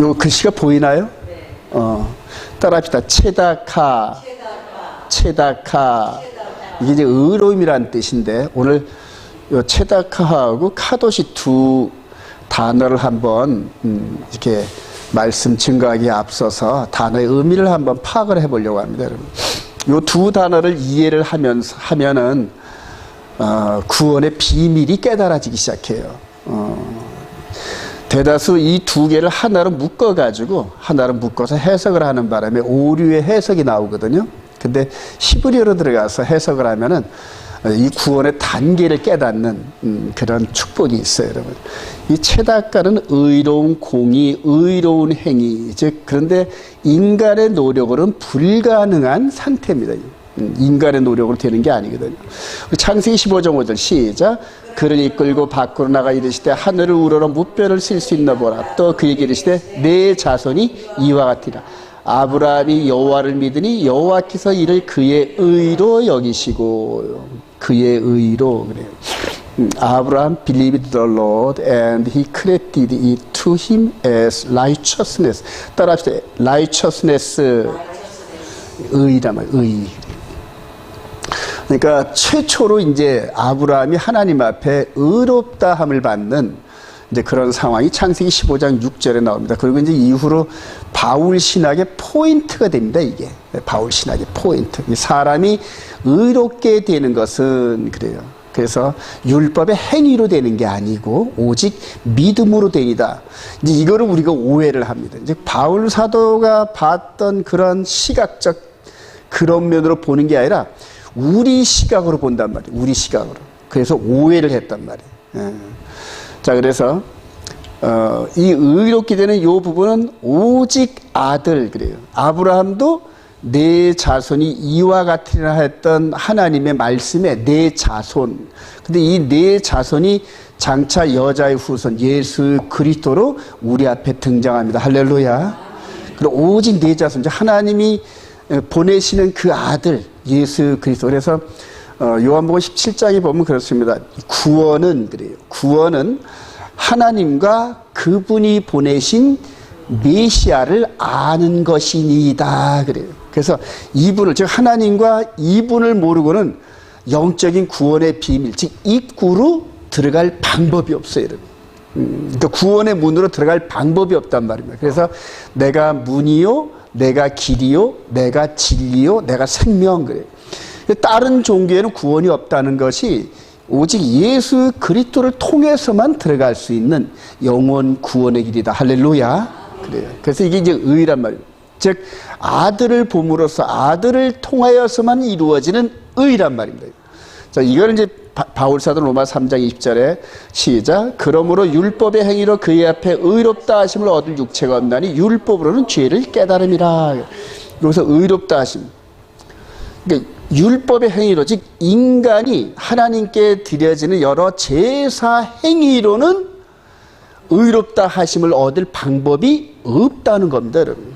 요 글씨가 보이나요? 따라합시다. 체다카. 이게 이제 의로움이라는 뜻인데, 오늘 요 체다카하고 카도시 두 단어를 한번 이렇게 말씀 증거하기에 앞서서 단어의 의미를 한번 파악을 해보려고 합니다, 여러분. 요 두 단어를 이해를 하면은 구원의 비밀이 깨달아지기 시작해요. 대다수 이 두 개를 하나로 묶어서 해석을 하는 바람에 오류의 해석이 나오거든요. 근데 히브리어로 들어가서 해석을 하면은 이 구원의 단계를 깨닫는 그런 축복이 있어요, 여러분. 이 체다가는 의로운 공의, 의로운 행위, 즉 그런데 인간의 노력으로는 불가능한 상태입니다. 인간의 노력으로 되는 게 아니거든요. 창세기 15장 5절 시작. 그를 이끌고 밖으로 나가 이르시되 하늘을 우러러 무뼈를 쓸 수 있나 보라. 또 그에게 이르시되 내 자손이 이와 같으리라. 아브라함이 여호와를 믿으니 여호와께서 이를 그의 의로 여기시고, 그의 의로 그래요. 아브라함 believed the Lord and he credited it to him as righteousness. 따라합시다. righteousness, 의란 말이에요. 의. 그러니까 최초로 이제 아브라함이 하나님 앞에 의롭다함을 받는 이제 그런 상황이 창세기 15장 6절에 나옵니다. 그리고 이제 이후로 바울 신학의 포인트가 됩니다, 이게. 바울 신학의 포인트. 사람이 의롭게 되는 것은 그래요. 그래서 율법의 행위로 되는 게 아니고 오직 믿음으로 되니다. 이제 이거를 우리가 오해를 합니다. 이제 바울 사도가 봤던 그런 시각적 그런 면으로 보는 게 아니라 우리 시각으로 본단 말이에요. 우리 시각으로. 그래서 오해를 했단 말이에요. 자, 그래서 이 의롭게 되는 이 부분은 오직 아들 그래요. 아브라함도 내 자손이 이와 같으리라 했던 하나님의 말씀에 내 자손. 근데 이 내 자손이 장차 여자의 후손 예수 그리스도로 우리 앞에 등장합니다. 할렐루야. 그리고 오직 내 자손, 하나님이 보내시는 그 아들 예수 그리스도. 그래서 요한복음 17장에 보면 그렇습니다. 구원은 그래요. 구원은 하나님과 그분이 보내신 메시아를 아는 것이니이다 그래요. 그래서 이분을, 즉 하나님과 이분을 모르고는 영적인 구원의 비밀, 즉 입구로 들어갈 방법이 없어요, 여러분. 그러니까 구원의 문으로 들어갈 방법이 없단 말입니다. 그래서 내가 문이요, 내가 길이요, 내가 진리요, 내가 생명 그래요. 다른 종교에는 구원이 없다는 것이 오직 예수 그리스도를 통해서만 들어갈 수 있는 영원 구원의 길이다. 할렐루야. 그래요. 그래서 이게 이제 의란 말이에요. 즉 아들을 봄으로써 아들을 통하여서만 이루어지는 의란 말입니다. 자, 이거는 이제 바울 사도 로마 3장 20절에 시작. 그러므로 율법의 행위로 그의 앞에 의롭다 하심을 얻을 육체가 없나니 율법으로는 죄를 깨달음이라. 여기서 의롭다 하심. 그러니까 율법의 행위로, 즉 인간이 하나님께 드려지는 여러 제사 행위로는 의롭다 하심을 얻을 방법이 없다는 겁니다, 여러분.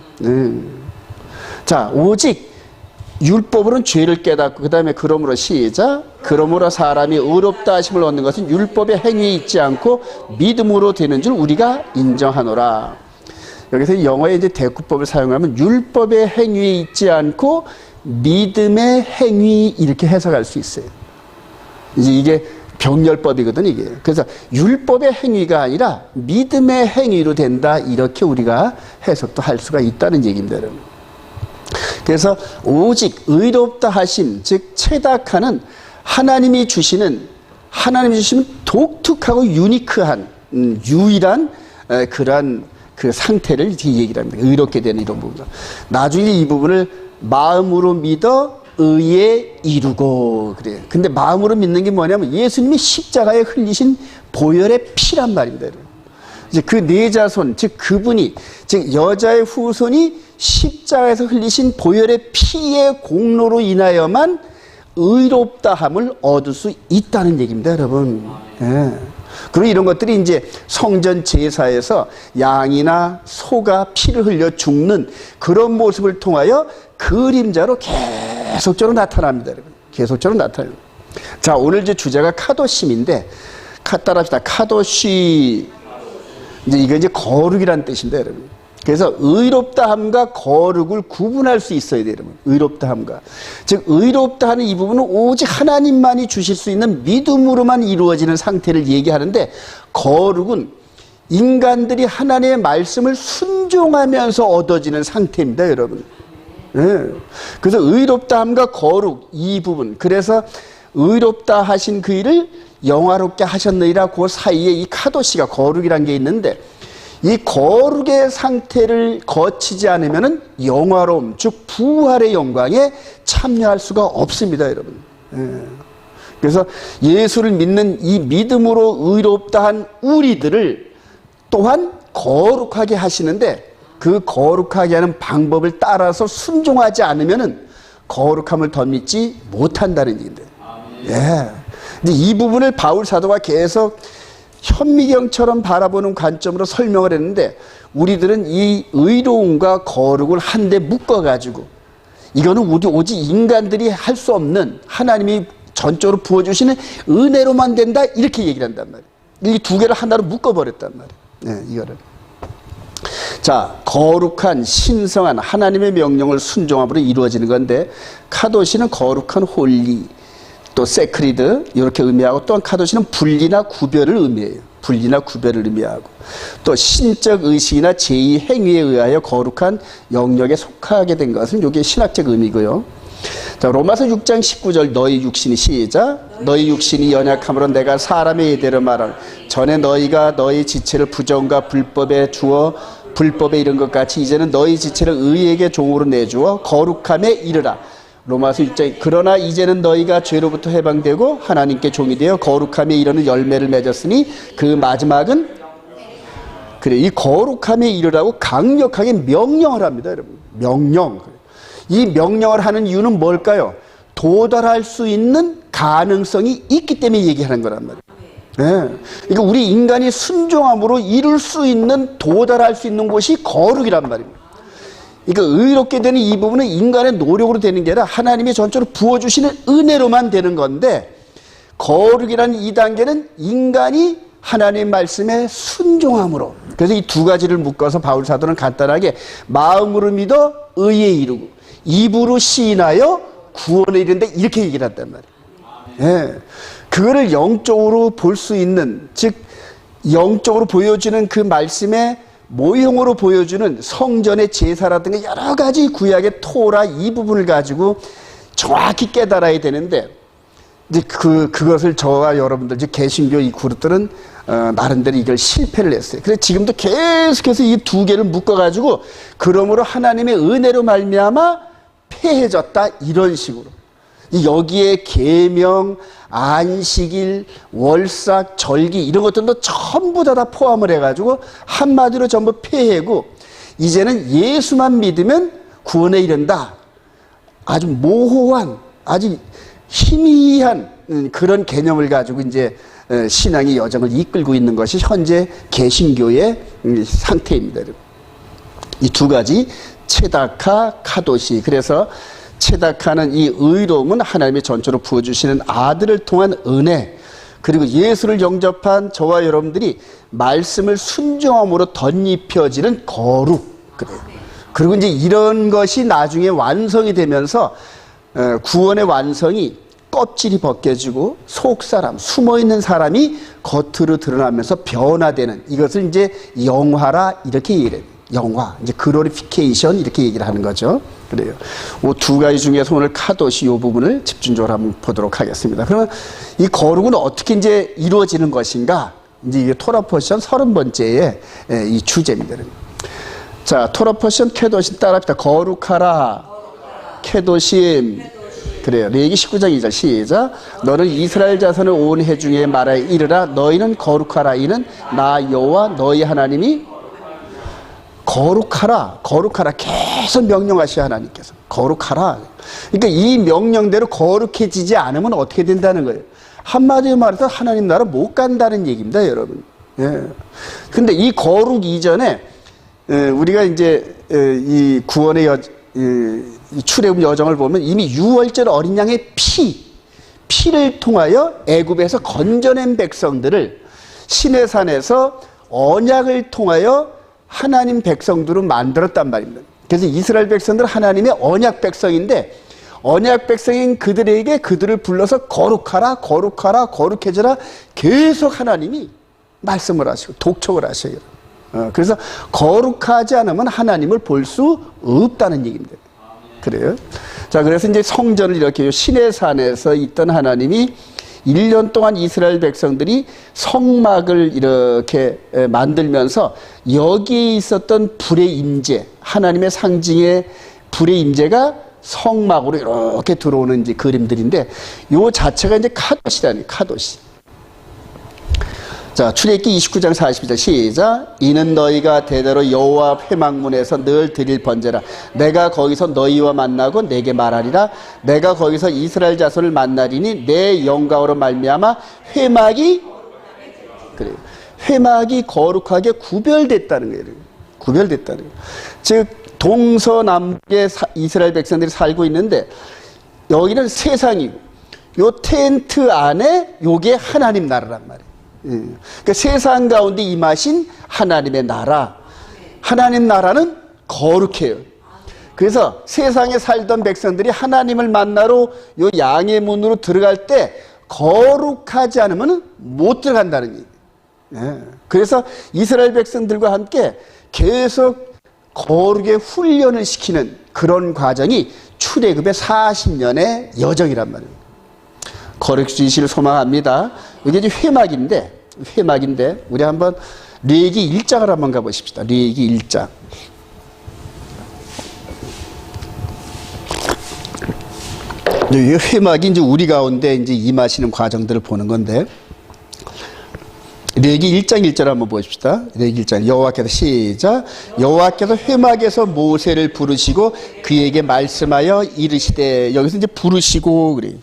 자, 오직 율법으로는 죄를 깨닫고, 그 다음에 그러므로 시작. 그러므로 사람이 의롭다 하심을 얻는 것은 율법의 행위에 있지 않고 믿음으로 되는 줄 우리가 인정하노라. 여기서 영어에 이제 대구법을 사용하면 율법의 행위에 있지 않고 믿음의 행위 이렇게 해석할 수 있어요. 이제 이게 병렬법이거든요, 이게. 그래서 율법의 행위가 아니라 믿음의 행위로 된다, 이렇게 우리가 해석도 할 수가 있다는 얘기입니다, 여러분. 그래서 오직 의롭다 하심, 즉 체다카는 하나님이 주시는 독특하고 유니크한 유일한 그러한 그 상태를 이렇게 얘기를 합니다. 의롭게 되는 이런 부분. 나중에 이 부분을 마음으로 믿어 의에 이루고 그래요. 근데 마음으로 믿는 게 뭐냐면 예수님이 십자가에 흘리신 보혈의 피란 말입니다, 여러분. 이제 그 네 자손, 즉 그분이, 즉 여자의 후손이 십자가에서 흘리신 보혈의 피의 공로로 인하여만 의롭다함을 얻을 수 있다는 얘기입니다, 여러분. 예. 그리고 이런 것들이 이제 성전 제사에서 양이나 소가 피를 흘려 죽는 그런 모습을 통하여 그림자로 계속적으로 나타납니다, 여러분. 계속적으로 나타나요. 자, 오늘 이제 주제가 카도심인데, 따라합시다. 카도시. 이게 거룩이란 뜻인데, 여러분. 그래서 의롭다함과 거룩을 구분할 수 있어야 돼요, 여러분. 의롭다함과. 즉, 의롭다 하는 이 부분은 오직 하나님만이 주실 수 있는 믿음으로만 이루어지는 상태를 얘기하는데, 거룩은 인간들이 하나님의 말씀을 순종하면서 얻어지는 상태입니다, 여러분. 네. 그래서 의롭다함과 거룩, 이 부분. 그래서 의롭다 하신 그 일을 영화롭게 하셨느니라, 그 사이에 이 카도시가 거룩이란 게 있는데, 이 거룩의 상태를 거치지 않으면은 영화로움, 즉 부활의 영광에 참여할 수가 없습니다, 여러분. 예. 그래서 예수를 믿는 이 믿음으로 의롭다 한 우리들을 또한 거룩하게 하시는데, 그 거룩하게 하는 방법을 따라서 순종하지 않으면은 거룩함을 덧입지 못한다는 얘기인데. 예. 근데 이 부분을 바울 사도가 계속 현미경처럼 바라보는 관점으로 설명을 했는데, 우리들은 이 의로움과 거룩을 한데 묶어가지고, 이거는 오직 인간들이 할 수 없는 하나님이 전적으로 부어주시는 은혜로만 된다, 이렇게 얘기를 한단 말이에요. 이 두 개를 하나로 묶어버렸단 말이에요. 네, 이거를. 자, 거룩한 신성한 하나님의 명령을 순종함으로 이루어지는 건데, 카도시는 거룩한 홀리, 또 세크리드 이렇게 의미하고, 또한 카도시는 분리나 구별을 의미해요. 분리나 구별을 의미하고, 또 신적 의식이나 제2 행위에 의하여 거룩한 영역에 속하게 된 것은 이게 신학적 의미고요. 자, 로마서 6장 19절, 너희 육신이, 시작. 너희 육신이 연약함으로 내가 사람의 예대로 말하는, 전에 너희가 너희 지체를 부정과 불법에 주어 불법에 이른 것 같이 이제는 너희 지체를 의에게 종으로 내주어 거룩함에 이르라. 로마서 6장, 그러나 이제는 너희가 죄로부터 해방되고 하나님께 종이 되어 거룩함에 이르는 열매를 맺었으니 그 마지막은, 그래, 이 거룩함에 이르라고 강력하게 명령을 합니다, 여러분. 명령. 이 명령을 하는 이유는 뭘까요? 도달할 수 있는 가능성이 있기 때문에 얘기하는 거란 말이에요. 네. 그러니까 우리 인간이 순종함으로 이룰 수 있는, 도달할 수 있는 곳이 거룩이란 말입니다. 그러니까 의롭게 되는 이 부분은 인간의 노력으로 되는 게 아니라 하나님이 전적으로 부어주시는 은혜로만 되는 건데, 거룩이라는 이 단계는 인간이 하나님의 말씀에 순종함으로. 그래서 이 두 가지를 묶어서 바울 사도는 간단하게 마음으로 믿어 의에 이르고 입으로 시인하여 구원에 이른데, 이렇게 얘기를 한단 말이에요. 예. 그거를 영적으로 볼 수 있는, 즉 영적으로 보여주는 그 말씀의 모형으로 보여주는 성전의 제사라든가 여러 가지 구약의 토라, 이 부분을 가지고 정확히 깨달아야 되는데, 이제 그것을 저와 여러분들, 이제 개신교 이 그룹들은 나름대로 이걸 실패를 했어요. 그래서 지금도 계속해서 이 두 개를 묶어가지고, 그러므로 하나님의 은혜로 말미암아 폐해졌다, 이런 식으로. 여기에 계명, 안식일, 월삭, 절기 이런 것들도 전부 다 포함을 해가지고 한마디로 전부 폐해고, 이제는 예수만 믿으면 구원에 이른다. 아주 모호한, 아주 희미한 그런 개념을 가지고 이제 신앙의 여정을 이끌고 있는 것이 현재 개신교의 상태입니다. 이 두 가지, 체다카, 카도시. 그래서 체다카는 이 의로움은 하나님의 전적으로 부어주시는 아들을 통한 은혜, 그리고 예수를 영접한 저와 여러분들이 말씀을 순종함으로 덧입혀지는 거룩. 그래요. 그리고 이제 이런 것이 나중에 완성이 되면서 구원의 완성이 껍질이 벗겨지고 속사람, 숨어있는 사람이 겉으로 드러나면서 변화되는, 이것을 이제 영화라, 이렇게 얘기를 해요. 영화, 이제 글로리피케이션, 이렇게 얘기를 하는 거죠. 그래요. 그 두 가지 중에서 오늘 카도시 이 부분을 집중적으로 한번 보도록 하겠습니다. 그러면 이 거룩은 어떻게 이제 이루어지는 것인가? 이제 이게 토라 포션 30번째의 이 주제입니다. 자, 토라 포션 캐도심 따라합시다. 거룩하라, 캐도심. 그래요. 레위기 19장 2절, 시작. 너는 이스라엘 자손을 온 회중에 말하여 이르라. 너희는 거룩하라. 이는 나 여호와 너희 하나님이 거룩하라, 거룩하라. 계속 명령하시오, 하나님께서. 거룩하라. 그러니까 이 명령대로 거룩해지지 않으면 어떻게 된다는 거예요? 한마디로 말해서 하나님 나라 못 간다는 얘기입니다, 여러분. 예. 근데 이 거룩 이전에, 우리가 이제, 이 구원의 이 출애굽 여정을 보면 이미 유월절 어린 양의 피를 통하여 애굽에서 건져낸 백성들을 시내산에서 언약을 통하여 하나님 백성들을 만들었단 말입니다. 그래서 이스라엘 백성들은 하나님의 언약 백성인데 언약 백성인 그들에게 그들을 불러서 거룩하라 거룩하라 거룩해져라 계속 하나님이 말씀을 하시고 독촉을 하셔요. 그래서 거룩하지 않으면 하나님을 볼 수 없다는 얘기입니다. 그래요. 자, 그래서 이제 성전을 이렇게 시내 산에서 있던 하나님이 1년 동안 이스라엘 백성들이 성막을 이렇게 만들면서 여기에 있었던 불의 임재, 하나님의 상징의 불의 임재가 성막으로 이렇게 들어오는 이제 그림들인데, 요 자체가 이제 카도시라는 카도시. 자, 출애굽기 29장 42절 시작. 이는 너희가 대대로 여호와 회막문에서 늘 드릴 번제라. 내가 거기서 너희와 만나고 내게 말하리라. 내가 거기서 이스라엘 자손을 만나리니 내 영광으로 말미암아 회막이 그래요. 회막이 거룩하게 구별됐다는 거예요. 구별됐다는 거예요. 즉 동서남북에 이스라엘 백성들이 살고 있는데 여기는 세상이고 요 텐트 안에 요게 하나님 나라란 말이에요. 그러니까 세상 가운데 임하신 하나님의 나라, 하나님 나라는 거룩해요. 그래서 세상에 살던 백성들이 하나님을 만나러 요 양의 문으로 들어갈 때 거룩하지 않으면 못 들어간다는 얘기예요. 그래서 이스라엘 백성들과 함께 계속 거룩의 훈련을 시키는 그런 과정이 출애굽의 40년의 여정이란 말이에요. 거룩주의시를 소망합니다. 이게 이제 회막인데 우리 한번 레위기 1장을 한번 가보십시다. 레위기 1장. 이 회막이 이제 우리 가운데 이제 임하시는 과정들을 보는 건데, 레위기 1장 1절 한번 보십시다. 레위기 1장. 여호와께서 시작. 여호와께서 회막에서 모세를 부르시고 그에게 말씀하여 이르시되, 여기서 이제 부르시고 그래요.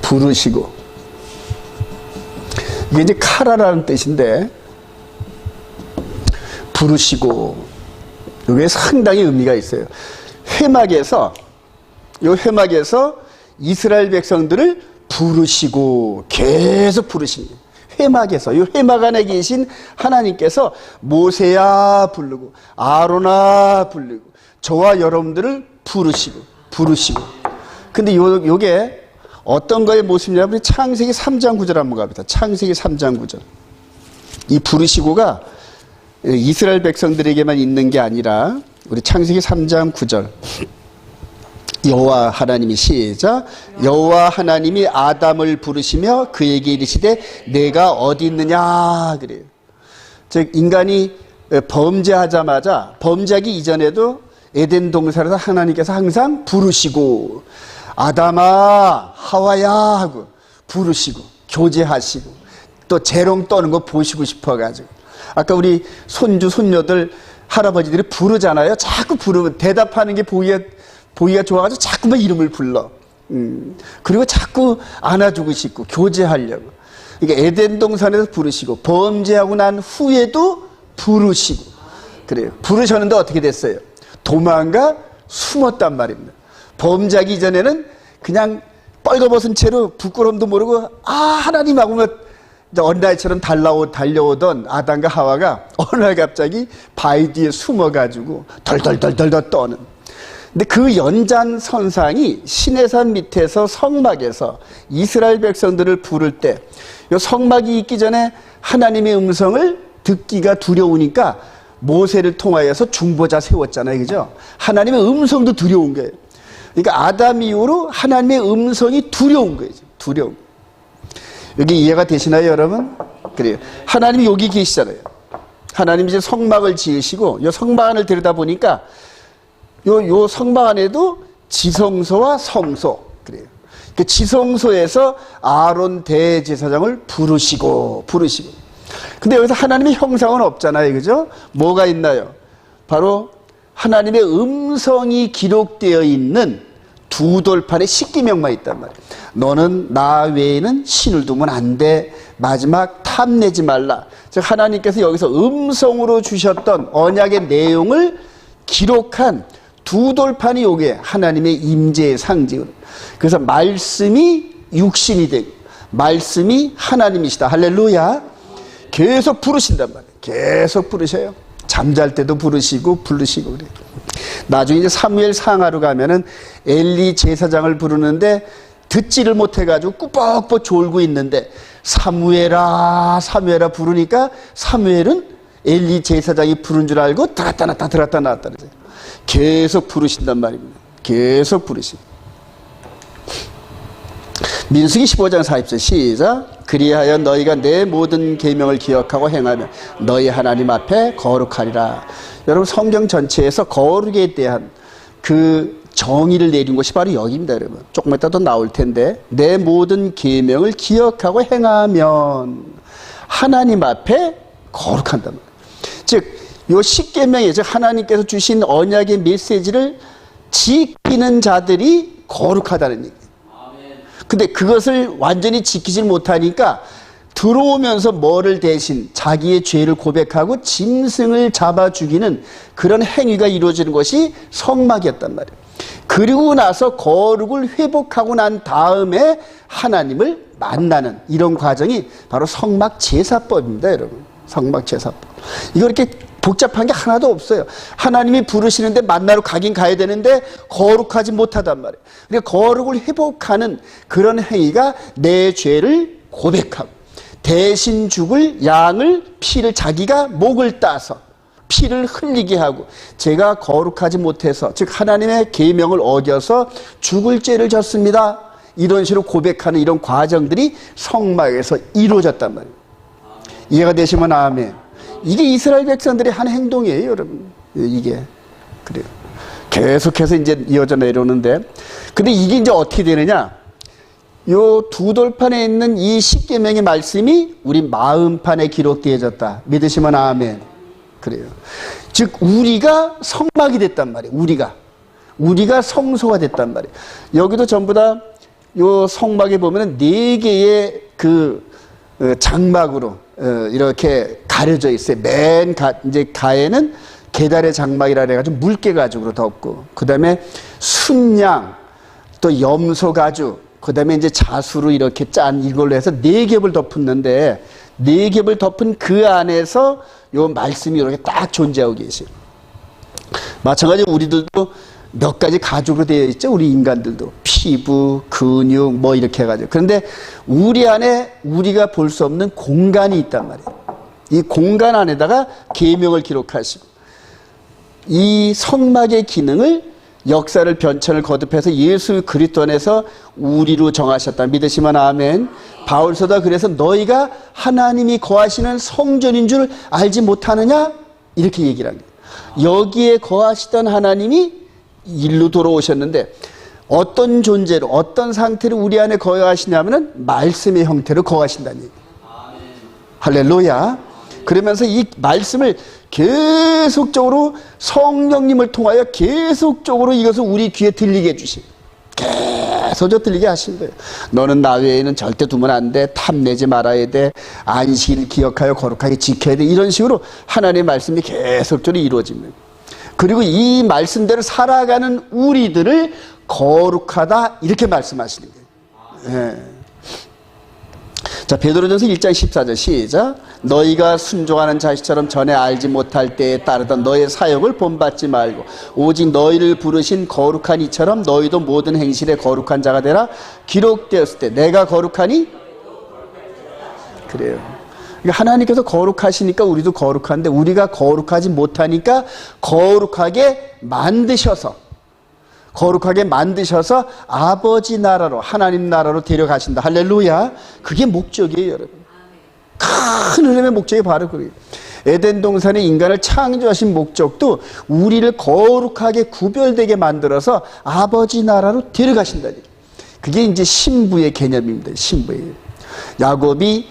부르시고, 이게 이제 카라라는 뜻인데, 부르시고, 여기에 상당히 의미가 있어요. 회막에서 이스라엘 백성들을 부르시고 계속 부르십니다. 회막에서, 이 회막 안에 계신 하나님께서 모세야 부르고 아론아 부르고 저와 여러분들을 부르시고. 근데 요게 어떤 거의 모습이냐면 창세기 3장 9절 한번 갑니다. 창세기 3장 9절. 이 부르시고가 이스라엘 백성들에게만 있는 게 아니라 우리 창세기 3장 9절. 여호와 하나님이 시작. 여호와 하나님이 아담을 부르시며 그에게 이르시되 내가 어디 있느냐 그래요. 즉 인간이 범죄하자마자, 범죄하기 이전에도 에덴 동산에서 하나님께서 항상 부르시고 아담아 하와야 하고 부르시고 교제하시고 또 재롱 떠는 거 보시고 싶어가지고, 아까 우리 손주 손녀들 할아버지들이 부르잖아요. 자꾸 부르면 대답하는 게 보기가 좋아가지고 자꾸만 이름을 불러. 그리고 자꾸 안아주고 싶고 교제하려고. 그러니까 에덴 동산에서 부르시고 범죄하고 난 후에도 부르시고 그래요. 부르셨는데 어떻게 됐어요? 도망가 숨었단 말입니다. 범죄하기 이전에는 그냥 뻘거벗은 채로 부끄러움도 모르고 하나님하고 어느 날처럼 달려오던 아담과 하와가 어느 날 갑자기 바위 뒤에 숨어가지고 덜덜덜덜 떠는. 근데 그 연장선상이 시내산 밑에서 성막에서 이스라엘 백성들을 부를 때, 이 성막이 있기 전에 하나님의 음성을 듣기가 두려우니까 모세를 통하여서 중보자 세웠잖아요. 그죠? 하나님의 음성도 두려운 거예요. 그러니까 아담 이후로 하나님의 음성이 두려운 거예요. 두려움. 여기 이해가 되시나요, 여러분? 그래요. 하나님이 여기 계시잖아요. 하나님이 이제 성막을 지으시고, 이 성막 안을 들여다보니까 요 성막 안에도 지성소와 성소. 그래요. 그 지성소에서 아론 대제사장을 부르시고. 근데 여기서 하나님의 형상은 없잖아요. 그죠? 뭐가 있나요? 바로 하나님의 음성이 기록되어 있는 두 돌판의 십계명만 있단 말이에요. 너는 나 외에는 신을 두면 안 돼. 마지막 탐내지 말라. 즉 하나님께서 여기서 음성으로 주셨던 언약의 내용을 기록한 두 돌판이 요게 하나님의 임재의 상징으로. 그래서 말씀이 육신이 되고 말씀이 하나님이시다. 할렐루야. 계속 부르신단 말이에요. 계속 부르셔요. 잠잘 때도 부르시고 그래요. 나중에 이제 사무엘 상하로 가면은 엘리 제사장을 부르는데 듣지를 못해가지고 꾸벅꾸벅 졸고 있는데 사무엘아 부르니까 사무엘은 엘리 제사장이 부른 줄 알고 들었다 놨다 계속 부르신단 말입니다. 계속 부르시. 민수기 15장 40절 시작. 그리하여 너희가 내 모든 계명을 기억하고 행하면 너희 하나님 앞에 거룩하리라. 여러분 성경 전체에서 거룩에 대한 그 정의를 내린 것이 바로 여기입니다. 여러분 조금 이따 더 나올 텐데 내 모든 계명을 기억하고 행하면 하나님 앞에 거룩한단 말이에요. 즉 요 십계명에 즉 하나님께서 주신 언약의 메시지를 지키는 자들이 거룩하다는 얘기예요. 근데 그것을 완전히 지키질 못하니까 들어오면서 뭐를 대신 자기의 죄를 고백하고 짐승을 잡아 죽이는 그런 행위가 이루어지는 것이 성막이었단 말이에요. 그리고 나서 거룩을 회복하고 난 다음에 하나님을 만나는 이런 과정이 바로 성막 제사법입니다. 여러분 성막 제사법. 이거 이렇게 복잡한 게 하나도 없어요. 하나님이 부르시는데 만나러 가긴 가야 되는데 거룩하지 못하단 말이에요. 그러니까 거룩을 회복하는 그런 행위가 내 죄를 고백하고 대신 죽을 양을 피를 자기가 목을 따서 피를 흘리게 하고 제가 거룩하지 못해서 즉 하나님의 계명을 어겨서 죽을 죄를 졌습니다. 이런 식으로 고백하는 이런 과정들이 성막에서 이루어졌단 말이에요. 이해가 되시면 아멘. 이게 이스라엘 백성들이 한 행동이에요, 여러분. 이게 그래요. 계속해서 이제 이어져 내려오는데, 근데 이게 이제 어떻게 되느냐? 요 두 돌판에 있는 이 십계명의 말씀이 우리 마음판에 기록되어졌다. 믿으시면 아멘. 그래요. 즉 우리가 성막이 됐단 말이에요. 우리가 성소가 됐단 말이에요. 여기도 전부 다 요 성막에 보면은 4개의 그 장막으로 이렇게 가려져 있어요. 맨 이제 가에는 계달의 장막이라 해가지고 물개 가죽으로 덮고, 그 다음에 순양, 또 염소 가죽, 그 다음에 이제 자수로 이렇게 짠 이걸로 해서 4겹을 덮었는데 4겹을 덮은 그 안에서 요 말씀이 이렇게 딱 존재하고 계세요. 마찬가지로 우리들도 몇 가지 가죽으로 되어 있죠. 우리 인간들도 피부, 근육 뭐 이렇게 해가지고. 그런데 우리 안에 우리가 볼 수 없는 공간이 있단 말이에요. 이 공간 안에다가 계명을 기록하시고 이 성막의 기능을 역사를 변천을 거듭해서 예수 그리스도 안에서 우리로 정하셨다. 믿으시면 아멘. 바울서도 그래서 너희가 하나님이 거하시는 성전인 줄 알지 못하느냐? 이렇게 얘기를 합니다. 여기에 거하시던 하나님이 일로 돌아오셨는데 어떤 존재로 어떤 상태로 우리 안에 거하시냐면은 말씀의 형태로 거하신다는 얘기예요. 할렐루야. 그러면서 이 말씀을 계속적으로 성령님을 통하여 계속적으로 이것을 우리 귀에 들리게 해주시고 계속 들리게 하신 거예요. 너는 나 외에는 절대 두면 안 돼. 탐내지 말아야 돼. 안식을 기억하여 거룩하게 지켜야 돼. 이런 식으로 하나님의 말씀이 계속적으로 이루어집니다. 그리고 이 말씀대로 살아가는 우리들을 거룩하다 이렇게 말씀하시는 거예요. 예. 자, 베드로전서 1장 14절 시작. 너희가 순종하는 자식처럼 전에 알지 못할 때에 따르던 너의 사역을 본받지 말고 오직 너희를 부르신 거룩한 이처럼 너희도 모든 행실에 거룩한 자가 되라. 기록되었을 때 내가 거룩하니? 그래요. 하나님께서 거룩하시니까 우리도 거룩한데 우리가 거룩하지 못하니까 거룩하게 만드셔서 아버지 나라로 하나님 나라로 데려가신다. 할렐루야. 그게 목적이에요, 여러분. 큰 흐름의 목적이 바로 그거예요. 에덴 동산에 인간을 창조하신 목적도 우리를 거룩하게 구별되게 만들어서 아버지 나라로 데려가신다. 그게 이제 신부의 개념입니다. 신부예요. 야곱이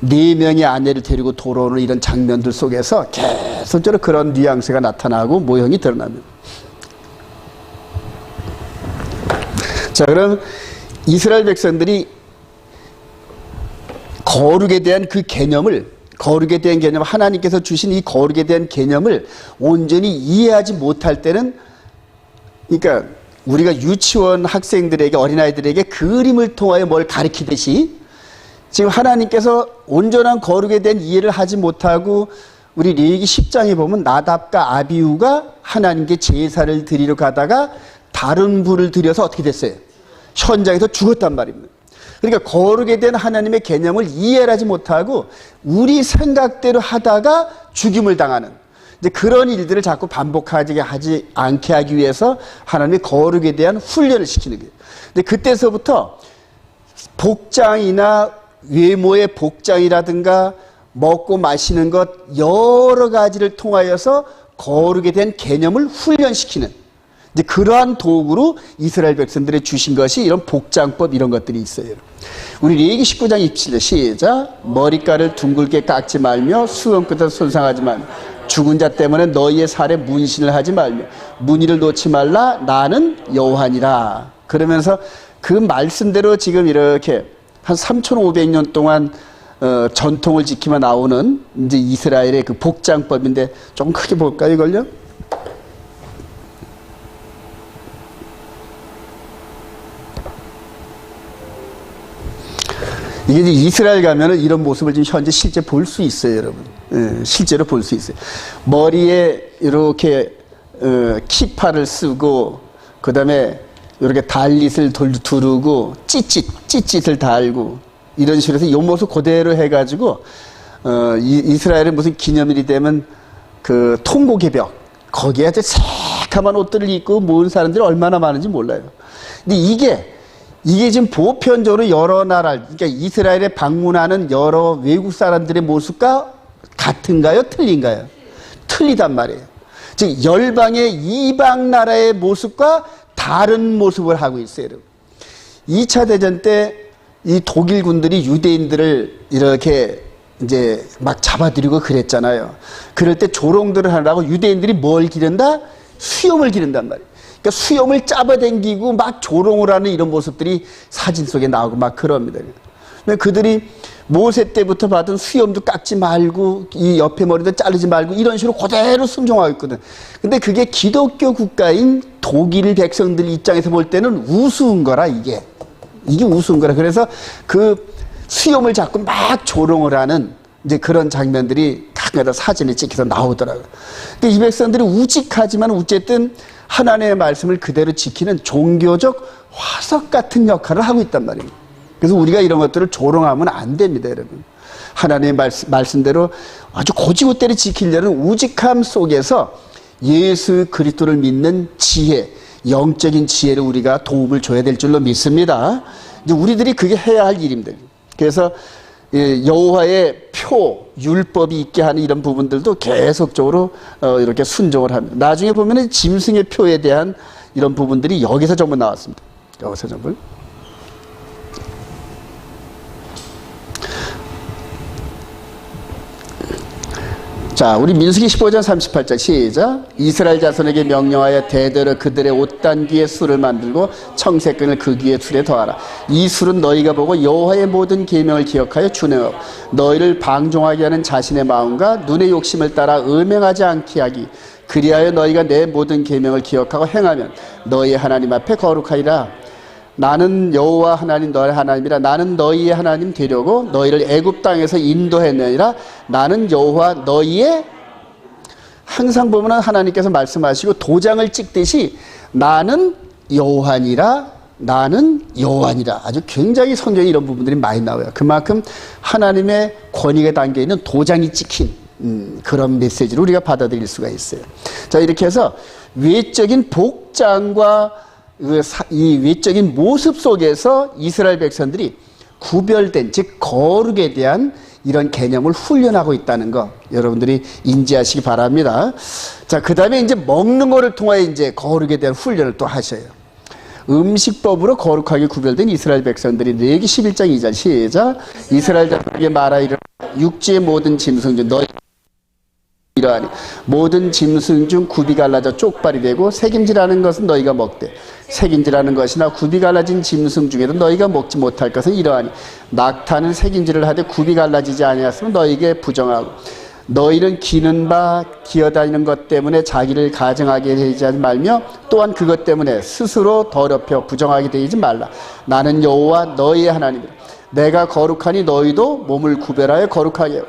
4명의 아내를 데리고 돌아오는 이런 장면들 속에서 계속적으로 그런 뉘앙스가 나타나고 모형이 드러납니다. 자, 그럼 이스라엘 백성들이 거룩에 대한 그 개념을, 하나님께서 주신 이 거룩에 대한 개념을 온전히 이해하지 못할 때는, 그러니까 우리가 유치원 학생들에게 어린아이들에게 그림을 통하여 뭘 가르치듯이 지금 하나님께서 온전한 거룩에 대한 이해를 하지 못하고 우리 레위기 10장에 보면 나답과 아비후가 하나님께 제사를 드리러 가다가 다른 불을 들여서 어떻게 됐어요? 현장에서 죽었단 말입니다. 그러니까 거룩에 대한 하나님의 개념을 이해하지 못하고 우리 생각대로 하다가 죽임을 당하는 이제 그런 일들을 자꾸 반복하지 않게 하기 위해서 하나님의 거룩에 대한 훈련을 시키는 거예요. 근데 그때서부터 복장이나 외모의 복장이라든가 먹고 마시는 것 여러 가지를 통하여서 거룩에 대한 개념을 훈련시키는 이제 그러한 도구로 이스라엘 백성들에 주신 것이 이런 복장법 이런 것들이 있어요. 우리 레위기 19장 27절 시작. 머리카락을 둥글게 깎지 말며 수염끝을 손상하지 말며 죽은 자 때문에 너희의 살에 문신을 하지 말며 무늬를 놓지 말라. 나는 여호와니라. 그러면서 그 말씀대로 지금 이렇게 한 3,500년 동안 전통을 지키며 나오는 이제 이스라엘의 그 복장법인데 조금 크게 볼까요, 이걸요? 이게 이제 이스라엘 가면은 이런 모습을 지금 현재 실제 볼 수 있어요, 여러분. 예, 실제로 볼 수 있어요. 머리에 이렇게 키파를 쓰고, 그 다음에 이렇게 달릿을 두르고, 찌릿을 달고, 이런 식으로 해서 이 모습 그대로 해가지고, 이스라엘은 무슨 기념일이 되면 그 통곡의 벽, 거기에 아주 새카만 옷들을 입고 모은 사람들이 얼마나 많은지 몰라요. 근데 이게 지금 보편적으로 여러 나라, 그러니까 이스라엘에 방문하는 여러 외국 사람들의 모습과 같은가요? 틀린가요? 틀리단 말이에요. 즉, 열방의 이방 나라의 모습과 다른 모습을 하고 있어요. 2차 대전 때 이 독일 군들이 유대인들을 이렇게 이제 막 잡아들이고 그랬잖아요. 그럴 때 조롱들을 하려고 유대인들이 뭘 기른다? 수염을 기른단 말이에요. 그러니까 수염을 잡아당기고 막 조롱을 하는 이런 모습들이 사진 속에 나오고 막 그럽니다. 그들이 모세 때부터 받은 수염도 깎지 말고 이 옆에 머리도 자르지 말고 이런 식으로 그대로 순종하고 있거든. 근데 그게 기독교 국가인 독일 백성들 입장에서 볼 때는 우스운 거라 이게 우스운 거라. 그래서 그 수염을 잡고 막 조롱을 하는 이제 그런 장면들이 가끔가다 사진에 찍혀서 나오더라고요. 근데 이 백성들이 우직하지만 어쨌든 하나님의 말씀을 그대로 지키는 종교적 화석 같은 역할을 하고 있단 말입니다. 그래서 우리가 이런 것들을 조롱하면 안 됩니다, 여러분. 하나님의 말씀대로 아주 고지고대로 지키려는 우직함 속에서 예수 그리스도를 믿는 지혜, 영적인 지혜를 우리가 도움을 줘야 될 줄로 믿습니다. 이제 우리들이 그게 해야 할 일입니다. 그래서 여호와의 표, 율법이 있게 하는 이런 부분들도 계속적으로 이렇게 순종을 합니다. 나중에 보면은 짐승의 표에 대한 이런 부분들이 여기서 전부 나왔습니다. 여기서 전부. 자, 우리 민수기 15장 38절 시작. 이스라엘 자손에게 명령하여 대대로 그들의 옷단귀에 술을 만들고 청색끈을 그 귀에 술에 더하라. 이 술은 너희가 보고 여호와의 모든 계명을 기억하여 준행하고 너희를 방종하게 하는 자신의 마음과 눈의 욕심을 따라 음행하지 않게 하기. 그리하여 너희가 내 모든 계명을 기억하고 행하면 너희의 하나님 앞에 거룩하리라. 나는 여호와 하나님 너희 하나님이라. 나는 너희의 하나님 되려고 너희를 애굽 땅에서 인도했느니라. 나는 여호와 너희의. 항상 보면 하나님께서 말씀하시고 도장을 찍듯이 나는 여호와니라. 나는 여호와니라. 아주 굉장히 성경에 이런 부분들이 많이 나와요. 그만큼 하나님의 권위가 담겨 있는 도장이 찍힌 그런 메시지를 우리가 받아들일 수가 있어요. 자, 이렇게 해서 외적인 복장과 이 외적인 모습 속에서 이스라엘 백성들이 구별된, 즉 거룩에 대한 이런 개념을 훈련하고 있다는 거 여러분들이 인지하시기 바랍니다. 자, 그 다음에 이제 먹는 거를 통하여 이제 거룩에 대한 훈련을 또 하셔요. 음식법으로 거룩하게 구별된 이스라엘 백성들이 레위기 11장 2절 시작. 이스라엘 자손에게 말하 이르라. 육지의 모든 짐승 중 너희 이러하니 모든 짐승 중 굽이 갈라져 쪽발이 되고 새김질하는 것은 너희가 먹되 새김질하는 것이나 굽이 갈라진 짐승 중에도 너희가 먹지 못할 것은 이러하니 낙타는 새김질을 하되 굽이 갈라지지 아니하였으면 너희에게 부정하고 너희는 기는 바 기어다니는 것 때문에 자기를 가증하게 되지 말며 또한 그것 때문에 스스로 더럽혀 부정하게 되지 말라. 나는 여호와 너희의 하나님이라. 내가 거룩하니 너희도 몸을 구별하여 거룩하게 하고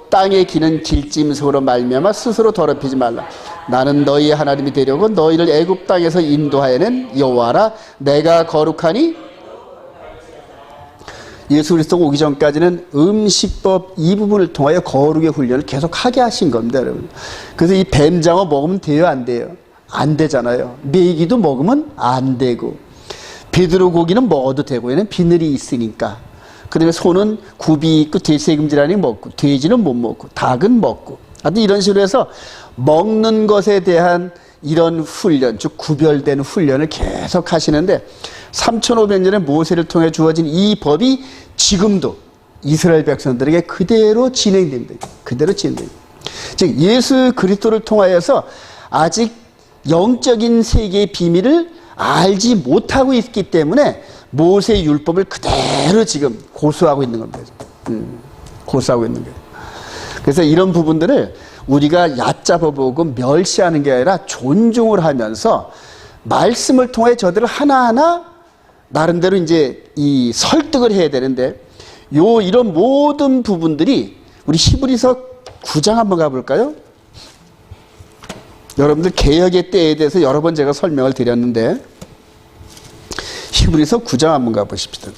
땅에 기는 질짐승으로 말미암아 스스로 더럽히지 말라. 나는 너희의 하나님이 되려고 너희를 애굽 땅에서 인도하여낸 여호와라. 내가 거룩하니. 예수 그리스도 오기 전까지는 음식법 이 부분을 통하여 거룩의 훈련을 계속 하게 하신 겁니다, 여러분. 그래서 이 뱀장어 먹으면 돼요, 안 돼요? 안 되잖아요. 메기도 먹으면 안 되고, 비두루 고기는 먹어도 되고, 얘는 비늘이 있으니까. 그 다음에 소는 굽이 있고 돼지세금지라니 먹고, 돼지는 못 먹고, 닭은 먹고. 하여튼 이런 식으로 해서 먹는 것에 대한 이런 훈련, 즉 구별된 훈련을 계속 하시는데 3500년의 모세를 통해 주어진 이 법이 지금도 이스라엘 백성들에게 그대로 진행됩니다. 그대로 진행됩니다. 즉 예수 그리스도를 통하여서 아직 영적인 세계의 비밀을 알지 못하고 있기 때문에 모세의 율법을 그대로 지금 고수하고 있는 겁니다. 고수하고 있는 거예요. 그래서 이런 부분들을 우리가 얕잡아 보고 멸시하는 게 아니라 존중을 하면서 말씀을 통해 저들을 하나하나 나름대로 이제 이 설득을 해야 되는데 이런 모든 부분들이 우리 히브리서 9장 한번 가볼까요? 여러분들 개혁의 때에 대해서 여러 번 제가 설명을 드렸는데 히브리서 9장 한번 가보십시다.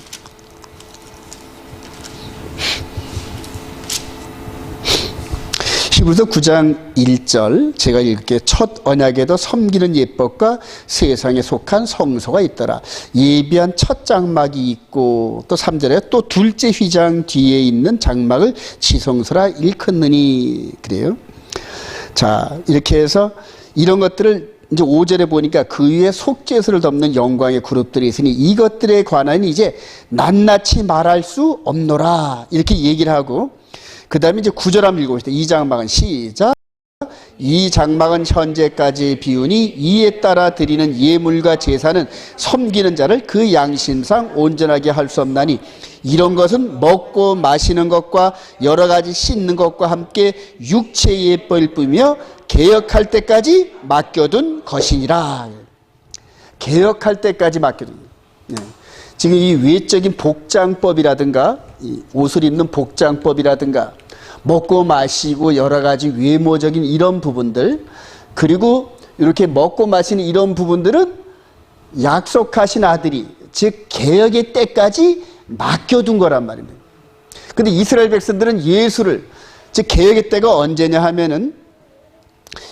히브리서 9장 1절 제가 읽을게요. 첫 언약에도 섬기는 예법과 세상에 속한 성소가 있더라. 예비한 첫 장막이 있고 또 3절에 또 둘째 휘장 뒤에 있는 장막을 지성소라 일컫느니 그래요. 자 이렇게 해서 이런 것들을 이제 5절에 보니까 그 위에 속죄소를 덮는 영광의 그룹들이 있으니 이것들에 관한 이제 낱낱이 말할 수 없노라 이렇게 얘기를 하고 그 다음에 이제 9절 한번 읽어봅시다. 이 장막은 시작. 이 장막은 현재까지 비우니 이에 따라 드리는 예물과 제사는 섬기는 자를 그 양심상 온전하게 할 수 없나니 이런 것은 먹고 마시는 것과 여러 가지 씻는 것과 함께 육체의 예법일 뿐이며 개혁할 때까지 맡겨둔 것이니라. 개혁할 때까지 맡겨둔. 네. 지금 이 외적인 복장법이라든가 이 옷을 입는 복장법이라든가 먹고 마시고 여러 가지 외모적인 이런 부분들 그리고 이렇게 먹고 마시는 이런 부분들은 약속하신 아들이 즉 개혁의 때까지 맡겨둔 거란 말입니다. 근데 이스라엘 백성들은 예수를 즉 개혁의 때가 언제냐 하면은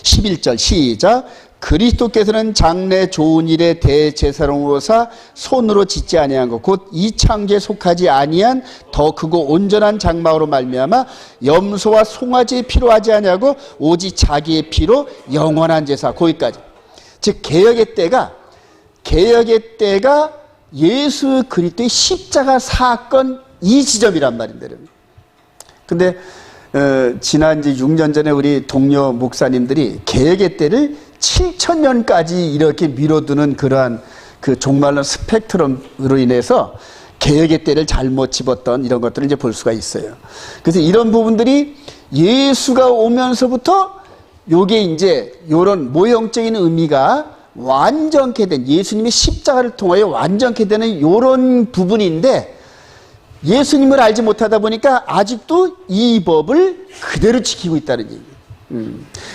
11절 시작. 그리스도께서는 장래 좋은 일에 대제사장으로서 손으로 짓지 아니한 것 곧 이 창조에 속하지 아니한 더 크고 온전한 장막으로 말미암아 염소와 송아지의 피로 하지 아니하고 오직 자기의 피로 영원한 제사 거기까지 즉 개혁의 때가 예수 그리스도의 십자가 사건 이 지점이란 말인데 근데 지난 이제 6년 전에 우리 동료 목사님들이 개혁의 때를 7,000년까지 이렇게 미뤄두는 그러한 그 종말론 스펙트럼으로 인해서 개혁의 때를 잘못 집었던 이런 것들을 이제 볼 수가 있어요. 그래서 이런 부분들이 예수가 오면서부터 요게 이제 요런 모형적인 의미가 완전케 된 예수님의 십자가를 통하여 완전케 되는 요런 부분인데 예수님을 알지 못하다 보니까 아직도 이 법을 그대로 지키고 있다는 얘기예요.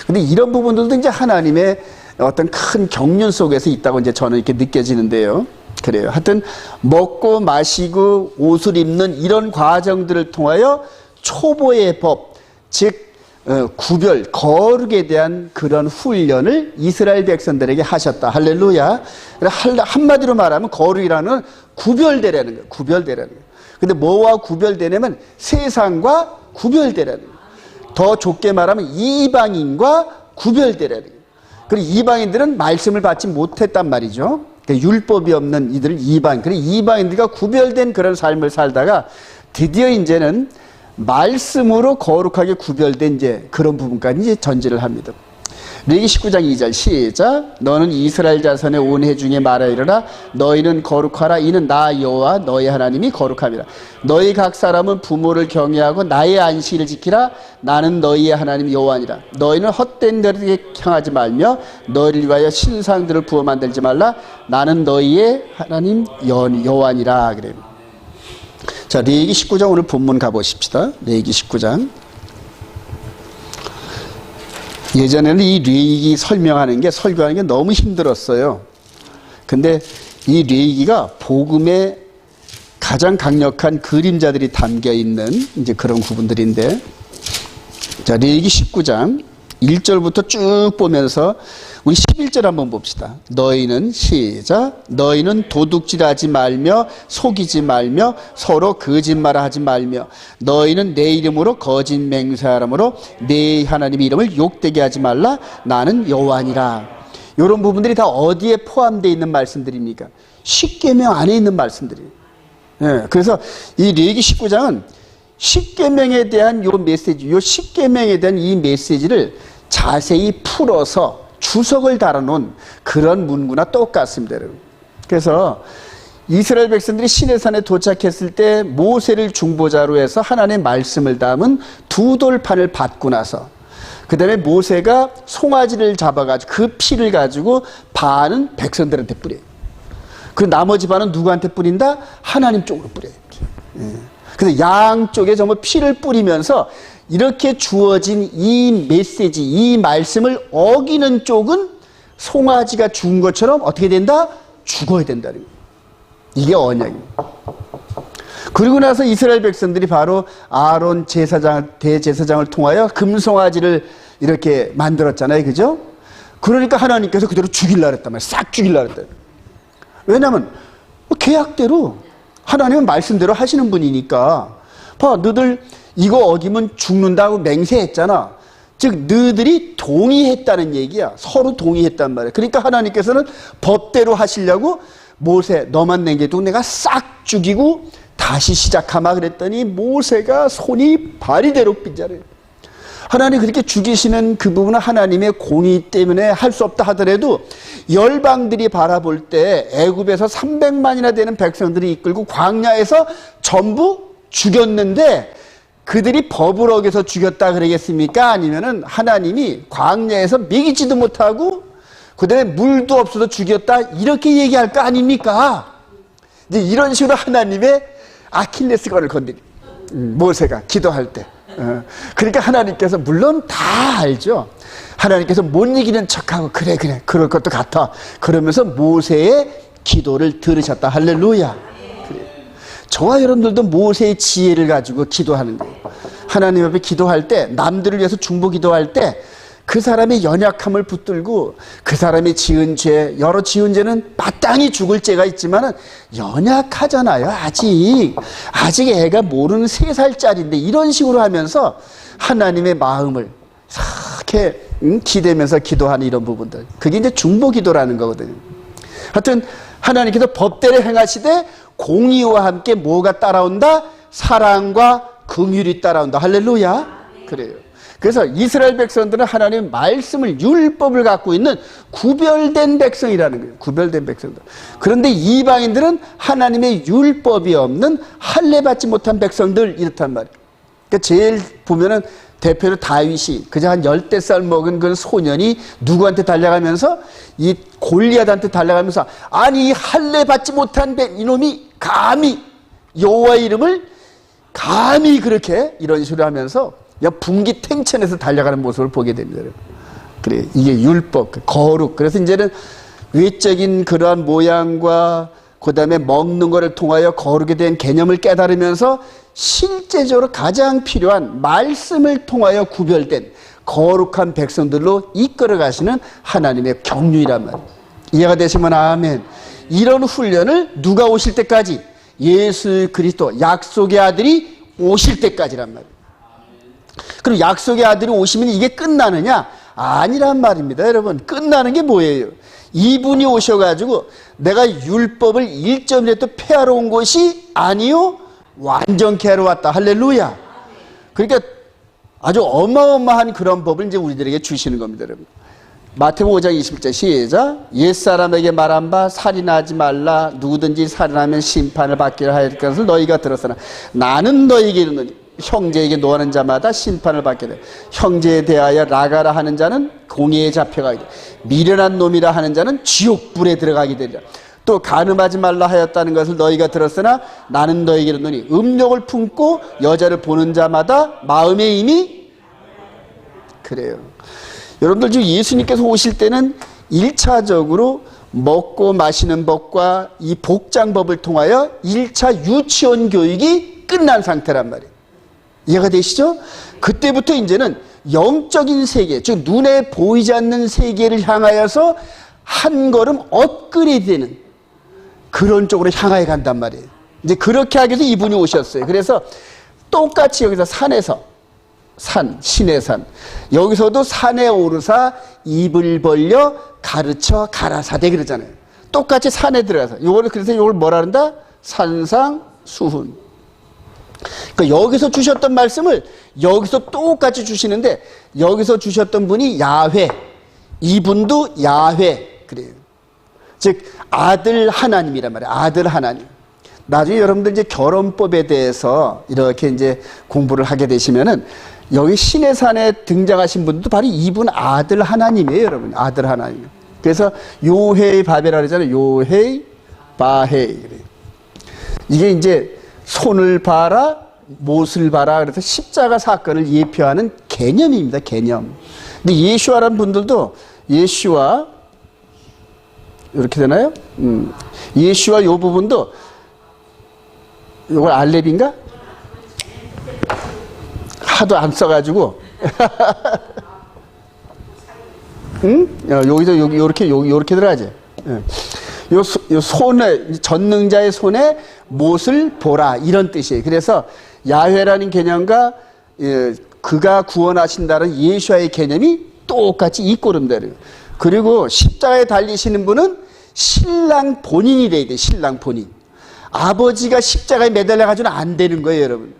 근데 이런 부분들도 이제 하나님의 어떤 큰 경륜 속에서 있다고 이제 저는 이렇게 느껴지는데요. 그래요. 하여튼 먹고 마시고 옷을 입는 이런 과정들을 통하여 초보의 법, 즉 구별, 거룩에 대한 그런 훈련을 이스라엘 백성들에게 하셨다. 할렐루야. 한마디로 말하면 거룩이라는 구별되라는 거예요. 구별되라는 거예요. 근데 뭐와 구별되냐면 세상과 구별되라는 거예요. 더 좁게 말하면 이방인과 구별되라는 거예요. 그리고 이방인들은 말씀을 받지 못했단 말이죠. 그러니까 율법이 없는 이들을 이방인. 그리고 이방인들과 구별된 그런 삶을 살다가 드디어 이제는 말씀으로 거룩하게 구별된 이제 그런 부분까지 이제 전제를 합니다. 레위기 19장 2절 시작. 너는 이스라엘 자손의 온 회중에 말하여 이르라. 너희는 거룩하라. 이는 나 여호와 너희 하나님이 거룩함이라. 너희 각 사람은 부모를 경외하고 나의 안식일을 지키라. 나는 너희의 하나님 여호와니라. 너희는 헛된 데를 향하지 말며 너희를 위하여 신상들을 부어 만들지 말라. 나는 너희의 하나님 여호와니라. 그래요. 자, 레위기 19장 오늘 본문 가보십시다. 레위기 19장. 예전에는 이 레위기 설명하는 게, 설교하는 게 너무 힘들었어요. 근데 이 레위기가 복음의 가장 강력한 그림자들이 담겨 있는 이제 그런 부분들인데, 자, 레위기 19장 1절부터 쭉 보면서 우리 11절 한번 봅시다. 너희는 시작. 너희는 도둑질하지 말며 속이지 말며 서로 거짓말하지 말며 너희는 내 이름으로 거짓 맹세하므로 내 하나님의 이름을 욕되게 하지 말라. 나는 여호와니라. 이런 부분들이 다 어디에 포함되어 있는 말씀들입니까? 십계명 안에 있는 말씀들이에요. 예, 그래서 이 레위기 19장은 십계명에 대한 요 메시지, 요 십계명에 대한 이 메시지를 자세히 풀어서 주석을 달아놓은 그런 문구나 똑같습니다, 여러분. 그래서 이스라엘 백성들이 시내산에 도착했을 때 모세를 중보자로 해서 하나님의 말씀을 담은 두 돌판을 받고 나서 그 다음에 모세가 송아지를 잡아가지고 그 피를 가지고 반은 백성들한테 뿌려요. 그 나머지 반은 누구한테 뿌린다? 하나님 쪽으로 뿌려요. 그래서 양쪽에 정말 피를 뿌리면서 이렇게 주어진 이 메시지, 이 말씀을 어기는 쪽은 송아지가 죽은 것처럼 어떻게 된다? 죽어야 된다는 거예요. 이게 언약입니다. 그리고 나서 이스라엘 백성들이 바로 아론 대제사장을 통하여 금송아지를 이렇게 만들었잖아요. 그죠? 그러니까 하나님께서 그대로 죽이려고 했단 말이에요. 싹 죽이려고 했단 말이에요. 왜냐하면 계약대로 하나님은 말씀대로 하시는 분이니까. 봐, 너희들 이거 어기면 죽는다고 맹세했잖아. 즉 너희들이 동의했다는 얘기야. 서로 동의했단 말이야. 그러니까 하나님께서는 법대로 하시려고 모세 너만 남겨두고 내가 싹 죽이고 다시 시작하마 그랬더니 모세가 손이 발이대로 삐져요. 하나님 그렇게 죽이시는 그 부분은 하나님의 공의 때문에 할 수 없다 하더라도 열방들이 바라볼 때 애굽에서 300만이나 되는 백성들이 이끌고 광야에서 전부 죽였는데 그들이 법을 어겨서 죽였다 그러겠습니까? 아니면은 하나님이 광야에서 먹이지도 못하고 그다음에 물도 없어서 죽였다 이렇게 얘기할 거 아닙니까? 이제 이런 식으로 하나님의 아킬레스건을 건드려 모세가 기도할 때. 그러니까 하나님께서 물론 다 알죠. 하나님께서 못 이기는 척하고 그래 그럴 것도 같아 그러면서 모세의 기도를 들으셨다. 할렐루야. 그래. 저와 여러분들도 모세의 지혜를 가지고 기도하는 거예요. 하나님 앞에 기도할 때 남들을 위해서 중보 기도할 때 그 사람의 연약함을 붙들고 그 사람이 지은 죄, 여러 지은 죄는 마땅히 죽을 죄가 있지만은 연약하잖아요. 아직 애가 모르는 3살짜리인데 이런 식으로 하면서 하나님의 마음을 이렇게 기대면서 기도하는 이런 부분들. 그게 이제 중보 기도라는 거거든요. 하여튼 하나님께서 법대로 행하시되 공의와 함께 뭐가 따라온다? 사랑과 긍휼이 따라온다. 할렐루야. 그래요. 그래서 이스라엘 백성들은 하나님의 말씀을 율법을 갖고 있는 구별된 백성이라는 거예요. 구별된 백성들. 그런데 이방인들은 하나님의 율법이 없는 할례받지 못한 백성들 이렇단 말이에요. 그러니까 제일 보면은 대표로 다윗이 그저 한 10살 먹은 그 소년이 누구한테 달려가면서 이 골리앗한테 달려가면서 아니 이 할례받지 못한 이놈이 감히 여호와의 이름을 감히 그렇게 이런 식으로 하면서 분기탱천에서 달려가는 모습을 보게 됩니다. 그래, 이게 율법, 거룩. 그래서 이제는 외적인 그러한 모양과 그 다음에 먹는 것을 통하여 거룩에 대한 개념을 깨달으면서 실제적으로 가장 필요한 말씀을 통하여 구별된 거룩한 백성들로 이끌어 가시는 하나님의 경륜이란 말이에요. 이해가 되시면 아멘. 이런 훈련을 누가 오실 때까지? 예수 그리스도 약속의 아들이 오실 때까지란 말이에요. 그럼 약속의 아들이 오시면 이게 끝나느냐? 아니란 말입니다. 여러분, 끝나는 게 뭐예요? 이분이 오셔가지고 내가 율법을 1점이라도 폐하러 온 것이 아니요 완전케 하러 왔다. 할렐루야. 그러니까 아주 어마어마한 그런 법을 이제 우리들에게 주시는 겁니다. 여러분. 마태복음 5장 21절 시작. 옛사람에게 말한 바 살인하지 말라. 누구든지 살인하면 심판을 받기를 하였을 것을 너희가 들었으나 나는 너희에게 이르노니 형제에게 노하는 자마다 심판을 받게 돼. 형제에 대하여 나가라 하는 자는 공회에 잡혀가게 돼. 미련한 놈이라 하는 자는 지옥불에 들어가게 되리라. 또 간음하지 말라 하였다는 것을 너희가 들었으나 나는 너희에게 이르노니 음욕을 품고 여자를 보는 자마다 마음에 이미 그래요. 여러분들 지금 예수님께서 오실 때는 1차적으로 먹고 마시는 법과 이 복장법을 통하여 1차 유치원 교육이 끝난 상태란 말이에요. 이해가 되시죠? 그때부터 이제는 영적인 세계, 즉 눈에 보이지 않는 세계를 향하여서 한 걸음 업그레이드되는 그런 쪽으로 향하여 간단 말이에요. 이제 그렇게 하기 위해서 이분이 오셨어요. 그래서 똑같이 여기서 산에서 신의 산. 여기서도 산에 오르사 입을 벌려 가르쳐 가라사대 그러잖아요. 똑같이 산에 들어가서. 그래서 이걸 뭐라 한다? 산상수훈. 그러니까 여기서 주셨던 말씀을 여기서 똑같이 주시는데 여기서 주셨던 분이 야훼. 이분도 야훼. 그래요. 즉, 아들 하나님이란 말이에요. 아들 하나님. 나중에 여러분들 이제 결혼법에 대해서 이렇게 이제 공부를 하게 되시면은 여기 신의 산에 등장하신 분도 바로 이분 아들 하나님이에요, 여러분. 아들 하나님. 그래서 요헤이 바베라 그러잖아요. 요헤이 바헤이. 이게 이제 손을 봐라, 못을 봐라. 그래서 십자가 사건을 예표하는 개념입니다, 개념. 근데 예슈아라는 분들도 예슈아, 이렇게 되나요? 예슈아 요 부분도 이걸 알렙인가? 하도 안 써가지고. 응? 여기서 요렇게 들어가지. 요 손에, 전능자의 손에 못을 보라. 이런 뜻이에요. 그래서 야훼라는 개념과 그가 구원하신다는 예수와의 개념이 똑같이 이꼬름다. 그리고 십자가에 달리시는 분은 신랑 본인이 돼야 돼. 신랑 본인. 아버지가 십자가에 매달려가지고는 안 되는 거예요, 여러분.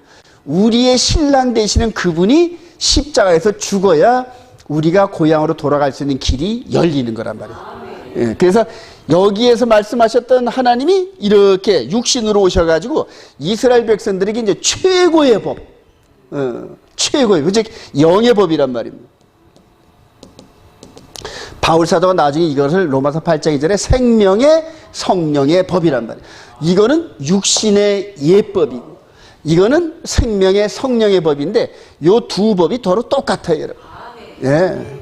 우리의 신랑 되시는 그분이 십자가에서 죽어야 우리가 고향으로 돌아갈 수 있는 길이 열리는 거란 말이에요. 예, 그래서 여기에서 말씀하셨던 하나님이 이렇게 육신으로 오셔가지고 이스라엘 백성들에게 이제 최고의 법, 최고의, 즉 영의 법이란 말입니다. 바울 사도가 나중에 이것을 로마서 8장 2절에 생명의 성령의 법이란 말이에요. 이거는 육신의 예법이고 이거는 생명의 성령의 법인데 요 두 법이 더러 똑같아요, 여러분. 예.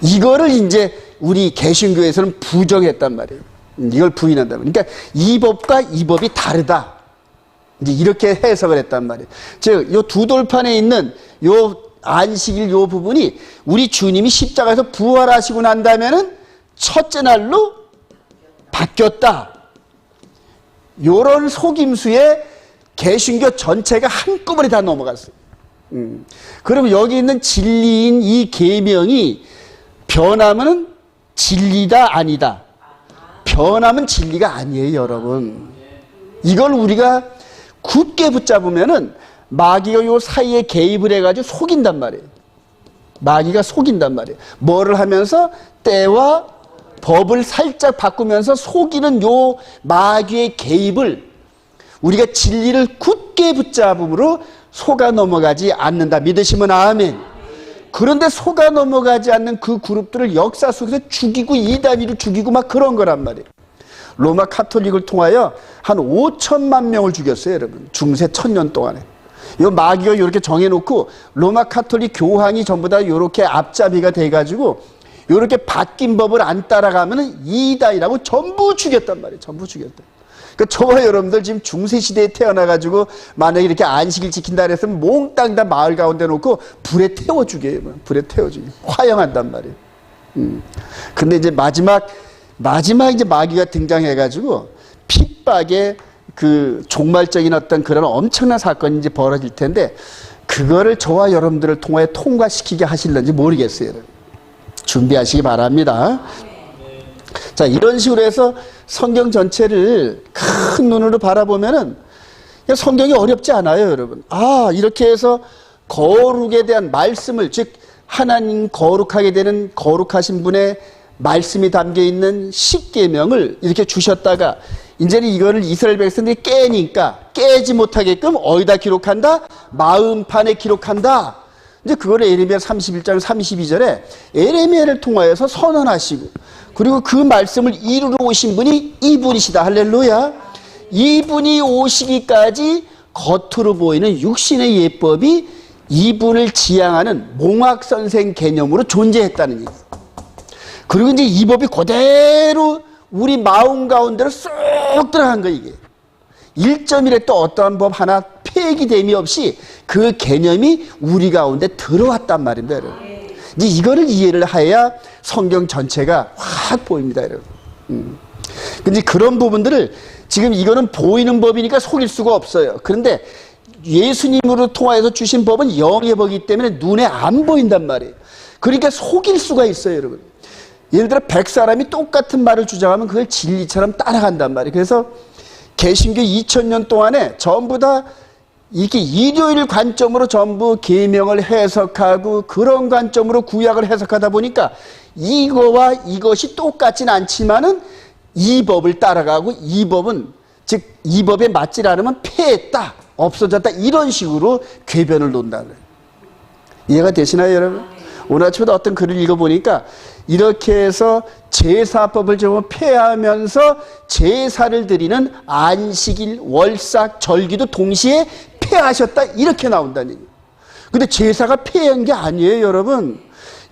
이거를 이제 우리 개신교에서는 부정했단 말이에요. 이걸 부인한다. 그러니까 이 법과 이 법이 다르다. 이제 이렇게 해석을 했단 말이에요. 즉, 요 두 돌판에 있는 요 안식일 요 부분이 우리 주님이 십자가에서 부활하시고 난다면은 첫째 날로 바뀌었다. 요런 속임수에 개신교 전체가 한꺼번에 다 넘어갔어요. 그러면 여기 있는 진리인 이 계명이 변하면 진리다 아니다. 변하면 진리가 아니에요, 여러분. 이걸 우리가 굳게 붙잡으면은 마귀가 요 사이에 개입을 해가지고 속인단 말이에요. 마귀가 속인단 말이에요. 뭐를 하면서 때와 법을 살짝 바꾸면서 속이는 요 마귀의 개입을 우리가 진리를 굳게 붙잡음으로 속아 넘어가지 않는다. 믿으시면 아멘. 그런데 속아 넘어가지 않는 그 그룹들을 역사 속에서 죽이고 이단위를 죽이고 막 그런 거란 말이에요. 로마 카톨릭을 통하여 한 5천만 명을 죽였어요, 여러분. 중세 1000년 동안에. 요 마귀가 이렇게 정해놓고 로마 카톨릭 교황이 전부 다 이렇게 앞잡이가 돼가지고 이렇게 바뀐 법을 안 따라가면 이단이라고 전부 죽였단 말이에요. 전부 죽였다. 그러니까 저와 여러분들 지금 중세시대에 태어나가지고 만약에 이렇게 안식일 지킨다 그랬으면 몽땅 다 마을 가운데 놓고 불에 태워 죽여요. 불에 태워 죽여요. 화형한단 말이에요. 근데 이제 마지막 이제 마귀가 등장해가지고 핍박의 그 종말적인 어떤 그런 엄청난 사건이 이제 벌어질 텐데 그거를 저와 여러분들을 통해 통과시키게 하실런지 모르겠어요. 준비하시기 바랍니다. 자, 이런 식으로 해서 성경 전체를 큰 눈으로 바라보면은 성경이 어렵지 않아요, 여러분. 아, 이렇게 해서 거룩에 대한 말씀을, 즉 하나님 거룩하게 되는 거룩하신 분의 말씀이 담겨 있는 십계명을 이렇게 주셨다가 이제는 이거를 이스라엘 백성들이 깨니까 깨지 못하게끔 어디다 기록한다? 마음판에 기록한다. 이제 그걸 에레미야 31장 32절에 에레미야를 통하여서 선언하시고, 그리고 그 말씀을 이루러 오신 분이 이분이시다. 할렐루야. 이분이 오시기까지 겉으로 보이는 육신의 예법이 이분을 지향하는 몽학선생 개념으로 존재했다는 얘기. 그리고 이제 이 법이 그대로 우리 마음 가운데로 쏙 들어간 거예요, 이게. 1.1에 또 어떠한 법 하나 폐기됨이 없이 그 개념이 우리 가운데 들어왔단 말입니다, 여러분. 이제 이거를 이해를 해야 성경 전체가 확 보입니다, 여러분. 근데 그런 부분들을 지금 이거는 보이는 법이니까 속일 수가 없어요. 그런데 예수님으로 통하여서 주신 법은 영의 법이기 때문에 눈에 안 보인단 말이에요. 그러니까 속일 수가 있어요, 여러분. 예를 들어 100사람이 똑같은 말을 주장하면 그걸 진리처럼 따라간단 말이에요. 그래서 개신교 2000년 동안에 전부 다 이렇게 일요일 관점으로 전부 계명을 해석하고 그런 관점으로 구약을 해석하다 보니까 이거와 이것이 똑같진 않지만은 이 법을 따라가고 이 법은 즉 이 법에 맞지 않으면 폐했다, 없어졌다, 이런 식으로 궤변을 놓는다는 거예요. 이해가 되시나요, 여러분? 오늘 아침에 어떤 글을 읽어보니까 이렇게 해서 제사법을 좀 폐하면서 제사를 드리는 안식일, 월삭, 절기도 동시에 폐하셨다, 이렇게 나온다는 얘기예요. 근데 제사가 폐한 게 아니에요, 여러분.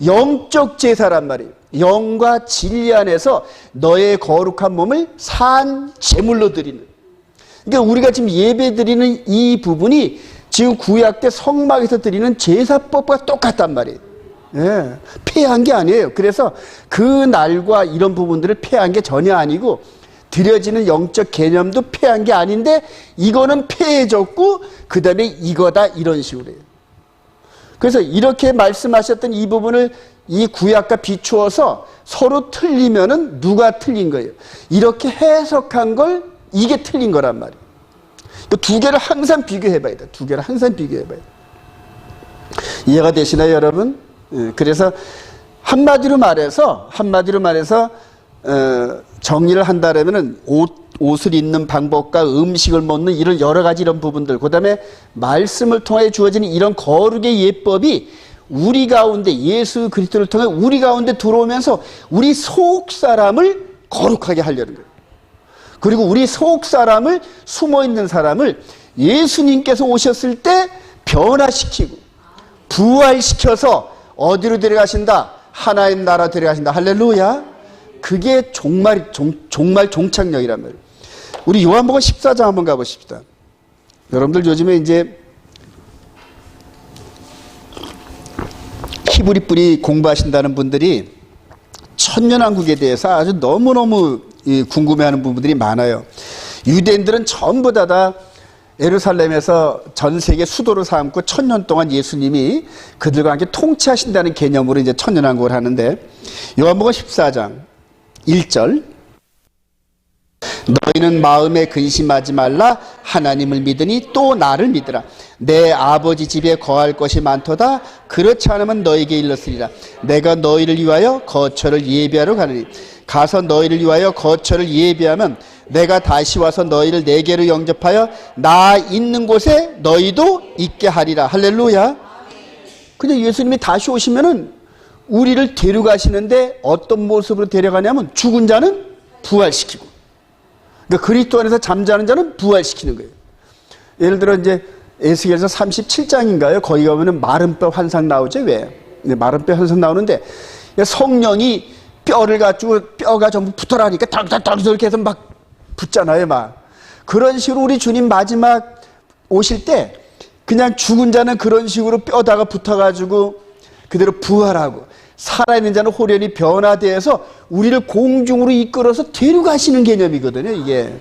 영적 제사란 말이에요. 영과 진리 안에서 너의 거룩한 몸을 산 제물로 드리는. 그러니까 우리가 지금 예배 드리는 이 부분이 지금 구약 때 성막에서 드리는 제사법과 똑같단 말이에요. 예, 폐한 게 아니에요. 그래서 그 날과 이런 부분들을 폐한 게 전혀 아니고 드려지는 영적 개념도 폐한 게 아닌데 이거는 폐해졌고 그 다음에 이거다, 이런 식으로 해요. 그래서 이렇게 말씀하셨던 이 부분을 이 구약과 비추어서 서로 틀리면은 누가 틀린 거예요? 이렇게 해석한 걸 이게 틀린 거란 말이에요. 두 개를 항상 비교해봐야 돼요. 두 개를 항상 비교해봐야 돼요. 이해가 되시나요, 여러분? 그래서 한마디로 말해서 정리를 한다면은 옷을 입는 방법과 음식을 먹는 이런 여러 가지 이런 부분들, 그 다음에 말씀을 통해 주어지는 이런 거룩의 예법이 우리 가운데 예수 그리스도를 통해 우리 가운데 들어오면서 우리 속 사람을 거룩하게 하려는 거예요. 그리고 우리 속 사람을, 숨어있는 사람을 예수님께서 오셨을 때 변화시키고 부활시켜서 어디로 데려가신다? 하나님 나라 데려가신다. 할렐루야. 그게 종말 종착역이란 말이에요. 우리 요한복음 14장 한번 가보십시다. 여러분들 요즘에 이제 히브리 뿌리 공부하신다는 분들이 천년왕국에 대해서 아주 너무너무 궁금해하는 부분들이 많아요. 유대인들은 전부 다 예루살렘에서 전 세계 수도로 삼고 1000년 동안 예수님이 그들과 함께 통치하신다는 개념으로 이제 천년왕국을 하는데, 요한복음 14장 1절, 너희는 마음에 근심하지 말라. 하나님을 믿으니 또 나를 믿으라. 내 아버지 집에 거할 것이 많도다. 그렇지 않으면 너에게 일렀으리라. 내가 너희를 위하여 거처를 예비하러 가느니 가서 너희를 위하여 거처를 예비하면 내가 다시 와서 너희를 내게로 영접하여 나 있는 곳에 너희도 있게 하리라. 할렐루야. 근데 예수님이 다시 오시면은 우리를 데려가시는데 어떤 모습으로 데려가냐면 죽은 자는 부활시키고, 그러니까 그리스도 안에서 잠자는 자는 부활시키는 거예요. 예를 들어 이제 에스겔서 37장인가요? 거기 가면은 마른 뼈 환상 나오죠. 왜? 마른 뼈 환상 나오는데 성령이 뼈를 가지고 뼈가 전부 붙어라니까 덜덜덜 이렇게 해서 막 붙잖아요. 막 그런 식으로 우리 주님 마지막 오실 때 그냥 죽은 자는 그런 식으로 뼈다가 붙어가지고 그대로 부활하고, 살아있는 자는 호련히 변화되어서 우리를 공중으로 이끌어서 데려가시는 개념이거든요, 이게.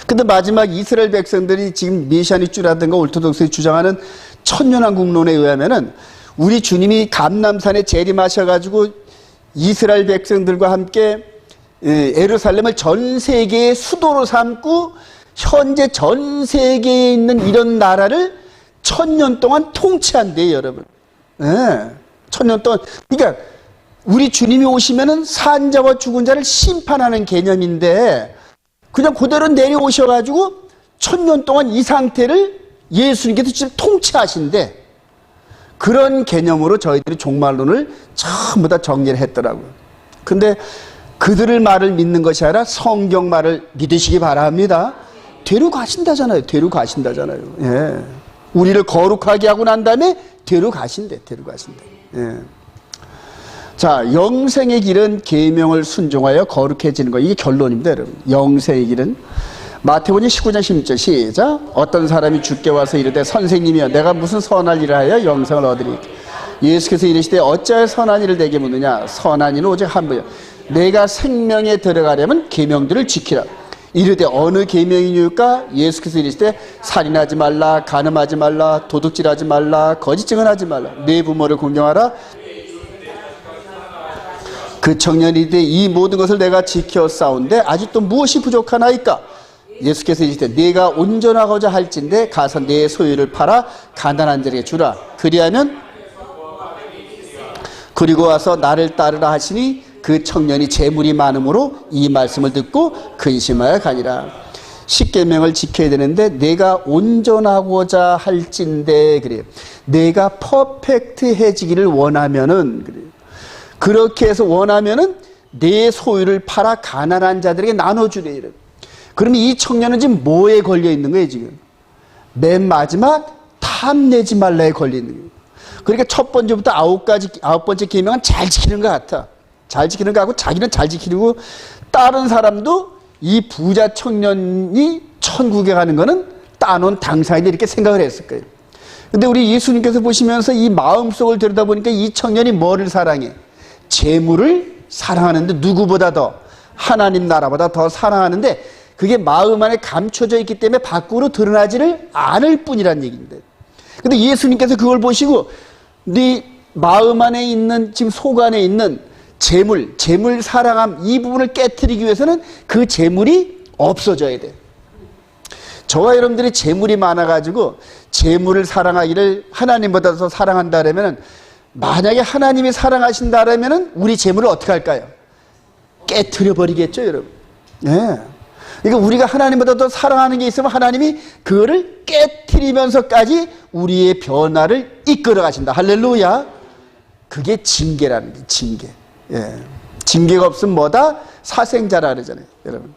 근데 마지막 이스라엘 백성들이 지금 메시아닉주라든가 올토독스에 주장하는 천년왕국론에 의하면은 우리 주님이 감람산에 재림하셔가지고 이스라엘 백성들과 함께 예루살렘을 전 세계의 수도로 삼고 현재 전 세계에 있는 이런 나라를 1000년 동안 통치한대요, 여러분. 예. 천년 동안. 그러니까 우리 주님이 오시면은 산자와 죽은 자를 심판하는 개념인데 그냥 그대로 내려오셔가지고 천년 동안 이 상태를 예수님께서 지금 통치하신대. 그런 개념으로 저희들이 종말론을 전부 다 정리를 했더라고요. 근데 그들을 말을 믿는 것이 아니라 성경 말을 믿으시기 바랍니다. 데려가신다잖아요. 데려가신다잖아요. 예. 우리를 거룩하게 하고 난 다음에 데려가신대. 예. 자, 영생의 길은 계명을 순종하여 거룩해지는 거. 이게 결론입니다, 여러분. 영생의 길은 마태복음 19장 16절 시작. 어떤 사람이 주께 와서 이르되 선생님이여 내가 무슨 선한 일을 하여 영생을 얻으리까. 예수께서 이르시되 어찌하여 선한 일을 내게 묻느냐. 선한 일은 오직 한 분이요 내가 생명에 들어가려면 계명들을 지키라. 이르되 어느 계명이니까. 예수께서 이르시되 살인하지 말라, 간음하지 말라, 도둑질하지 말라, 거짓 증언하지 말라, 내 부모를 공경하라. 그 청년이 이르되 이 모든 것을 내가 지켜 싸운데 아직도 무엇이 부족하나이까. 예수께서 이르시되 네가 온전하고자 할진대 가서 내 소유를 팔아 가난한 자에게 주라. 그리고 와서 나를 따르라 하시니 그 청년이 재물이 많음으로 이 말씀을 듣고 근심하여 가니라. 십계명을 지켜야 되는데 내가 온전하고자 할진대 그래요. 내가 퍼펙트해지기를 원하면은 그래요. 그렇게 해서 원하면은 내 소유를 팔아 가난한 자들에게 나눠주래. 이래. 그러면 이 청년은 지금 뭐에 걸려 있는 거예요, 지금? 맨 마지막 탐내지 말라에 걸려 있는 거예요. 그러니까 첫 번째부터 아홉 번째 계명은 잘 지키는 것 같아. 잘 지키는 거 같고 자기는 잘 지키고 다른 사람도 이 부자 청년이 천국에 가는 거는 따놓은 당사인이 이렇게 생각을 했을 거예요. 근데 우리 예수님께서 보시면서 이 마음속을 들여다보니까 이 청년이 뭐를 사랑해? 재물을 사랑하는데 누구보다 더 하나님 나라보다 더 사랑하는데 그게 마음 안에 감춰져 있기 때문에 밖으로 드러나지를 않을 뿐이란 얘기인데. 근데 예수님께서 그걸 보시고 네 마음 안에 있는 지금 속 안에 있는 재물 사랑함 이 부분을 깨트리기 위해서는 그 재물이 없어져야 돼. 저와 여러분들이 재물이 많아가지고 재물을 사랑하기를 하나님보다 더 사랑한다라면은 만약에 하나님이 사랑하신다라면은 우리 재물을 어떻게 할까요? 깨트려 버리겠죠, 여러분. 예. 그러니까 우리가 하나님보다 더 사랑하는 게 있으면 하나님이 그거를 깨트리면서까지 우리의 변화를 이끌어 가신다. 할렐루야. 그게 징계라는 게 징계. 예. 징계가 없으면 뭐다? 사생자라 그러잖아요, 여러분.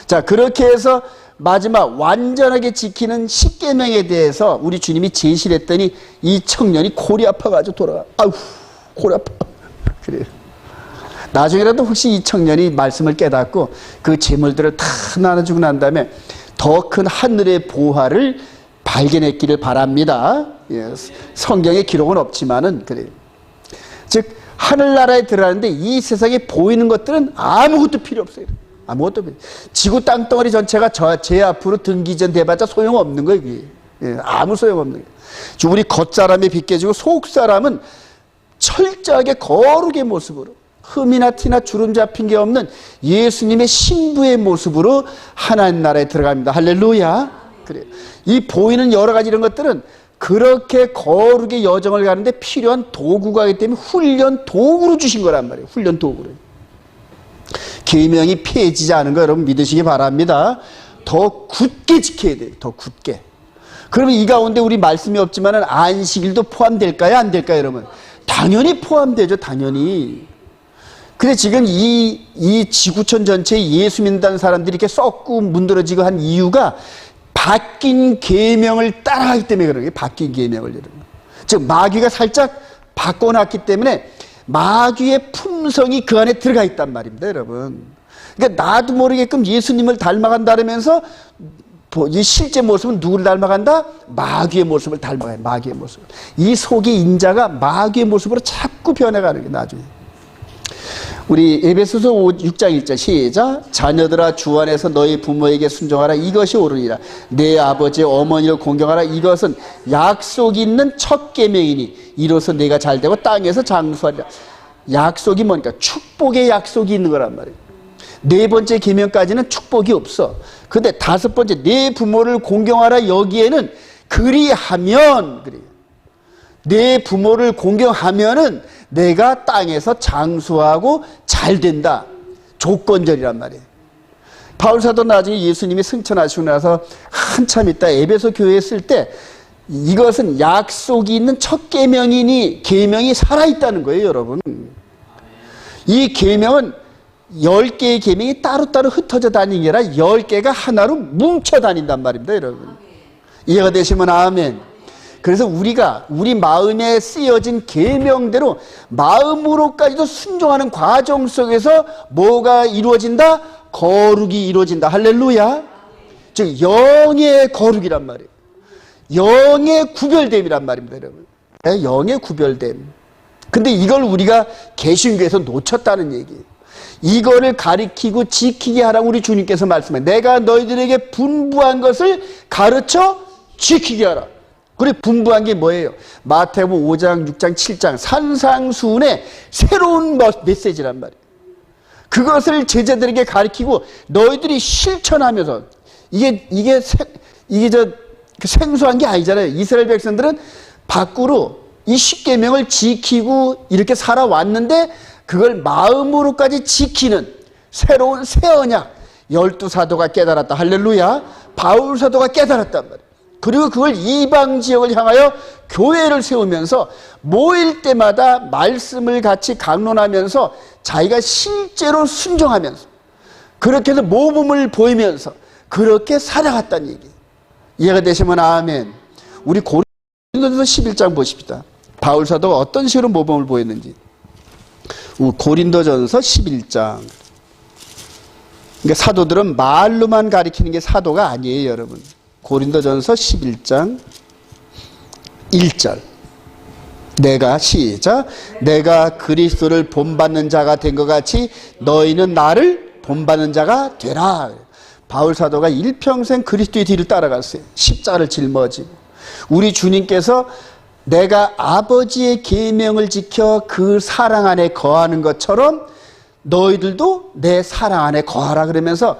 자, 그렇게 해서 마지막 완전하게 지키는 십계명에 대해서 우리 주님이 제시를 했더니 이 청년이 골이 아파가지고 돌아가. 아우, 골이 아파. 그래요. 나중에라도 혹시 이 청년이 말씀을 깨닫고 그 재물들을 다 나눠주고 난 다음에 더 큰 하늘의 보화를 발견했기를 바랍니다. 예, 성경에 기록은 없지만은 그래요. 즉 하늘나라에 들어가는데 이 세상에 보이는 것들은 아무것도 필요 없어요. 아무것도 필요 없어요. 지구 땅덩어리 전체가 제 앞으로 등기전 대봤자 소용없는 거예요. 예, 아무 소용없는 거예요. 우리 겉사람이 비껴지고 속사람은 철저하게 거룩의 모습으로 흠이나 티나 주름 잡힌 게 없는 예수님의 신부의 모습으로 하나님 나라에 들어갑니다. 할렐루야. 그래요. 이 보이는 여러 가지 이런 것들은 그렇게 거룩의 여정을 가는데 필요한 도구가 있기 때문에 훈련 도구로 주신 거란 말이에요. 훈련 도구로. 계명이 폐해지지 않은 거 여러분 믿으시기 바랍니다. 더 굳게 지켜야 돼요. 더 굳게. 그러면 이 가운데 우리 말씀이 없지만은 안식일도 포함될까요? 안 될까요, 여러분? 당연히 포함되죠. 당연히. 근데 지금 이 지구촌 전체에 예수 믿는다는 사람들이 이렇게 썩고 문드러지고 한 이유가 바뀐 계명을 따라하기 때문에 그런 거예요. 바뀐 계명을. 즉 마귀가 살짝 바꿔놨기 때문에 마귀의 품성이 그 안에 들어가 있단 말입니다, 여러분. 그러니까 나도 모르게끔 예수님을 닮아간다면서 이 실제 모습은 누구를 닮아간다? 마귀의 모습을 닮아가요. 마귀의 모습. 이 속의 인자가 마귀의 모습으로 자꾸 변해가는 게 나중에. 우리 에베소서 6장 1절 시작. 자녀들아 주 안에서 너희 부모에게 순종하라. 이것이 옳으니라. 내 아버지 어머니를 공경하라. 이것은 약속이 있는 첫 계명이니 이로써 내가 잘되고 땅에서 장수하리라. 약속이 뭐니까 축복의 약속이 있는 거란 말이에요. 네 번째 계명까지는 축복이 없어. 근데 다섯 번째 내 부모를 공경하라. 여기에는 그리하면 그래요. 내 부모를 공경하면은 내가 땅에서 장수하고 잘 된다. 조건절이란 말이에요. 바울사도 나중에 예수님이 승천하시고 나서 한참 있다 에베소 교회에 쓸 때 이것은 약속이 있는 첫 계명이니 계명이 살아있다는 거예요, 여러분. 이 계명은 10개의 계명이 따로따로 흩어져 다니는 게 아니라 10개가 하나로 뭉쳐 다닌단 말입니다, 여러분. 이해가 되시면 아멘. 그래서 우리가 우리 마음에 쓰여진 계명대로 마음으로까지도 순종하는 과정 속에서 뭐가 이루어진다? 거룩이 이루어진다. 할렐루야. 즉 영의 거룩이란 말이에요. 영의 구별됨이란 말입니다, 여러분. 영의 구별됨. 근데 이걸 우리가 개신교에서 놓쳤다는 얘기예요. 이거를 가리키고 지키게 하라고 우리 주님께서 말씀해요. 내가 너희들에게 분부한 것을 가르쳐 지키게 하라. 그래, 분부한 게 뭐예요? 마태복음 5장, 6장, 7장 산상수훈의 새로운 메시지란 말이에요. 그것을 제자들에게 가르치고 너희들이 실천하면서 이게 생소한 게 아니잖아요. 이스라엘 백성들은 밖으로 이 십계명을 지키고 이렇게 살아왔는데 그걸 마음으로까지 지키는 새로운 새 언약 12사도가 깨달았다. 할렐루야. 바울 사도가 깨달았단 말이에요. 그리고 그걸 이방 지역을 향하여 교회를 세우면서 모일 때마다 말씀을 같이 강론하면서 자기가 실제로 순종하면서 그렇게 해서 모범을 보이면서 그렇게 살아갔다는 얘기예요. 이해가 되시면 아멘. 우리 고린도전서 11장 보십시다. 바울 사도가 어떤 식으로 모범을 보였는지. 고린도전서 11장. 그러니까 사도들은 말로만 가리키는 게 사도가 아니에요, 여러분. 고린도전서 11장 1절. 시작. 내가 그리스도를 본받는 자가 된 것 같이 너희는 나를 본받는 자가 되라. 바울 사도가 일평생 그리스도의 뒤를 따라갔어요. 십자가를 짊어지고. 우리 주님께서 내가 아버지의 계명을 지켜 그 사랑 안에 거하는 것처럼 너희들도 내 사랑 안에 거하라 그러면서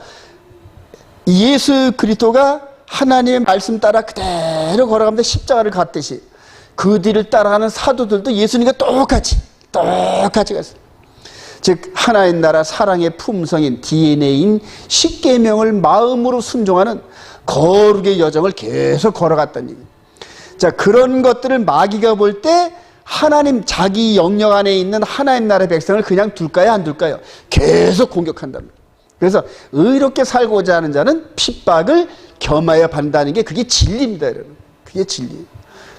예수 그리스도가 하나님의 말씀 따라 그대로 걸어가면서 십자가를 갔듯이 그 뒤를 따라가는 사도들도 예수님과 똑같이 갔어요. 즉 하나님 나라 사랑의 품성인 DNA인 십계명을 마음으로 순종하는 거룩의 여정을 계속 걸어갔다는 얘기예요. 자, 그런 것들을 마귀가 볼 때 하나님 자기 영역 안에 있는 하나님 나라의 백성을 그냥 둘까요, 안 둘까요? 계속 공격한답니다. 그래서 의롭게 살고자 하는 자는 핍박을 겸하여 받는다는 게 그게 진리입니다, 여러분. 그게 진리예요.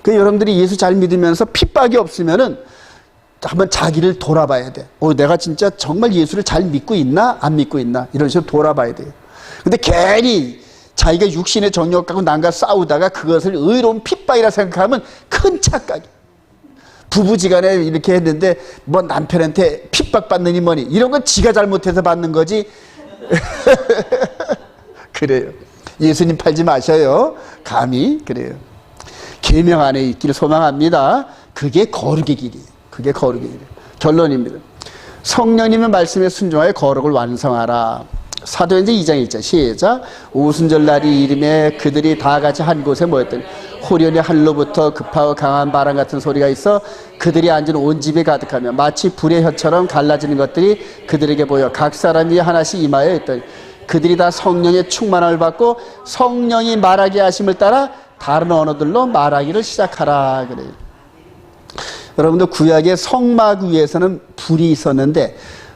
그래서 여러분들이 예수 잘 믿으면서 핍박이 없으면은 한번 자기를 돌아봐야 돼. 내가 진짜 정말 예수를 잘 믿고 있나? 안 믿고 있나? 이런 식으로 돌아봐야 돼요. 근데 괜히 자기가 육신의 정욕하고 남과 싸우다가 그것을 의로운 핍박이라 생각하면 큰 착각이. 부부지간에 이렇게 했는데 뭐 남편한테 핍박받느니 뭐니 이런 건 지가 잘못해서 받는 거지. 그래요. 예수님 팔지 마셔요. 감히. 그래요. 계명 안에 있기를 소망합니다. 그게 거룩의 길이에요. 그게 거룩의 길이에요. 결론입니다. 성령님의 말씀에 순종하여 거룩을 완성하라. 사도행전 2장 1절 시작. 오순절 날이 이름에 그들이 다 같이 한 곳에 모였더니 호련히 하늘로부터 급하고 강한 바람 같은 소리가 있어 그들이 앉은 온 집에 가득하며 마치 불의 혀처럼 갈라지는 것들이 그들에게 보여 각 사람이 하나씩 임하여 있더니 그들이 다 성령의 충만함을 받고 성령이 말하게 하심을 따라 다른 언어들로 말하기를 시작하라 그래요. 여러분들 구약의 성막 위에서는 불이 있었는데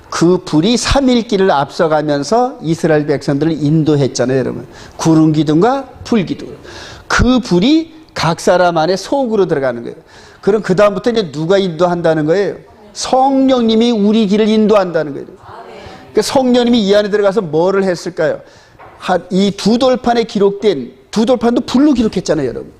그 불이 3일길을 앞서가면서 이스라엘 백성들을 인도했잖아요, 여러분. 구름 기둥과 불 기둥. 그 불이 각 사람 안에 속으로 들어가는 거예요. 그럼 그 다음부터 이제 누가 인도한다는 거예요? 성령님이 우리 길을 인도한다는 거예요. 그러니까 성령님이 이 안에 들어가서 뭐를 했을까요? 이 두 돌판에 기록된 두 돌판도 불로 기록했잖아요, 여러분.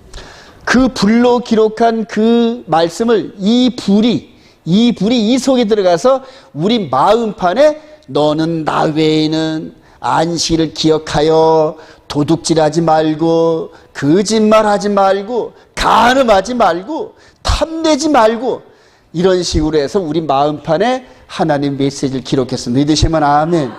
그 불로 기록한 그 말씀을 이 불이 이 속에 들어가서 우리 마음판에 너는 나 외에는 안식일을 기억하여 도둑질하지 말고 거짓말하지 말고 간음하지 말고 탐내지 말고 이런 식으로 해서 우리 마음판에 하나님 메시지를 기록했습니다. 믿으시면 아멘.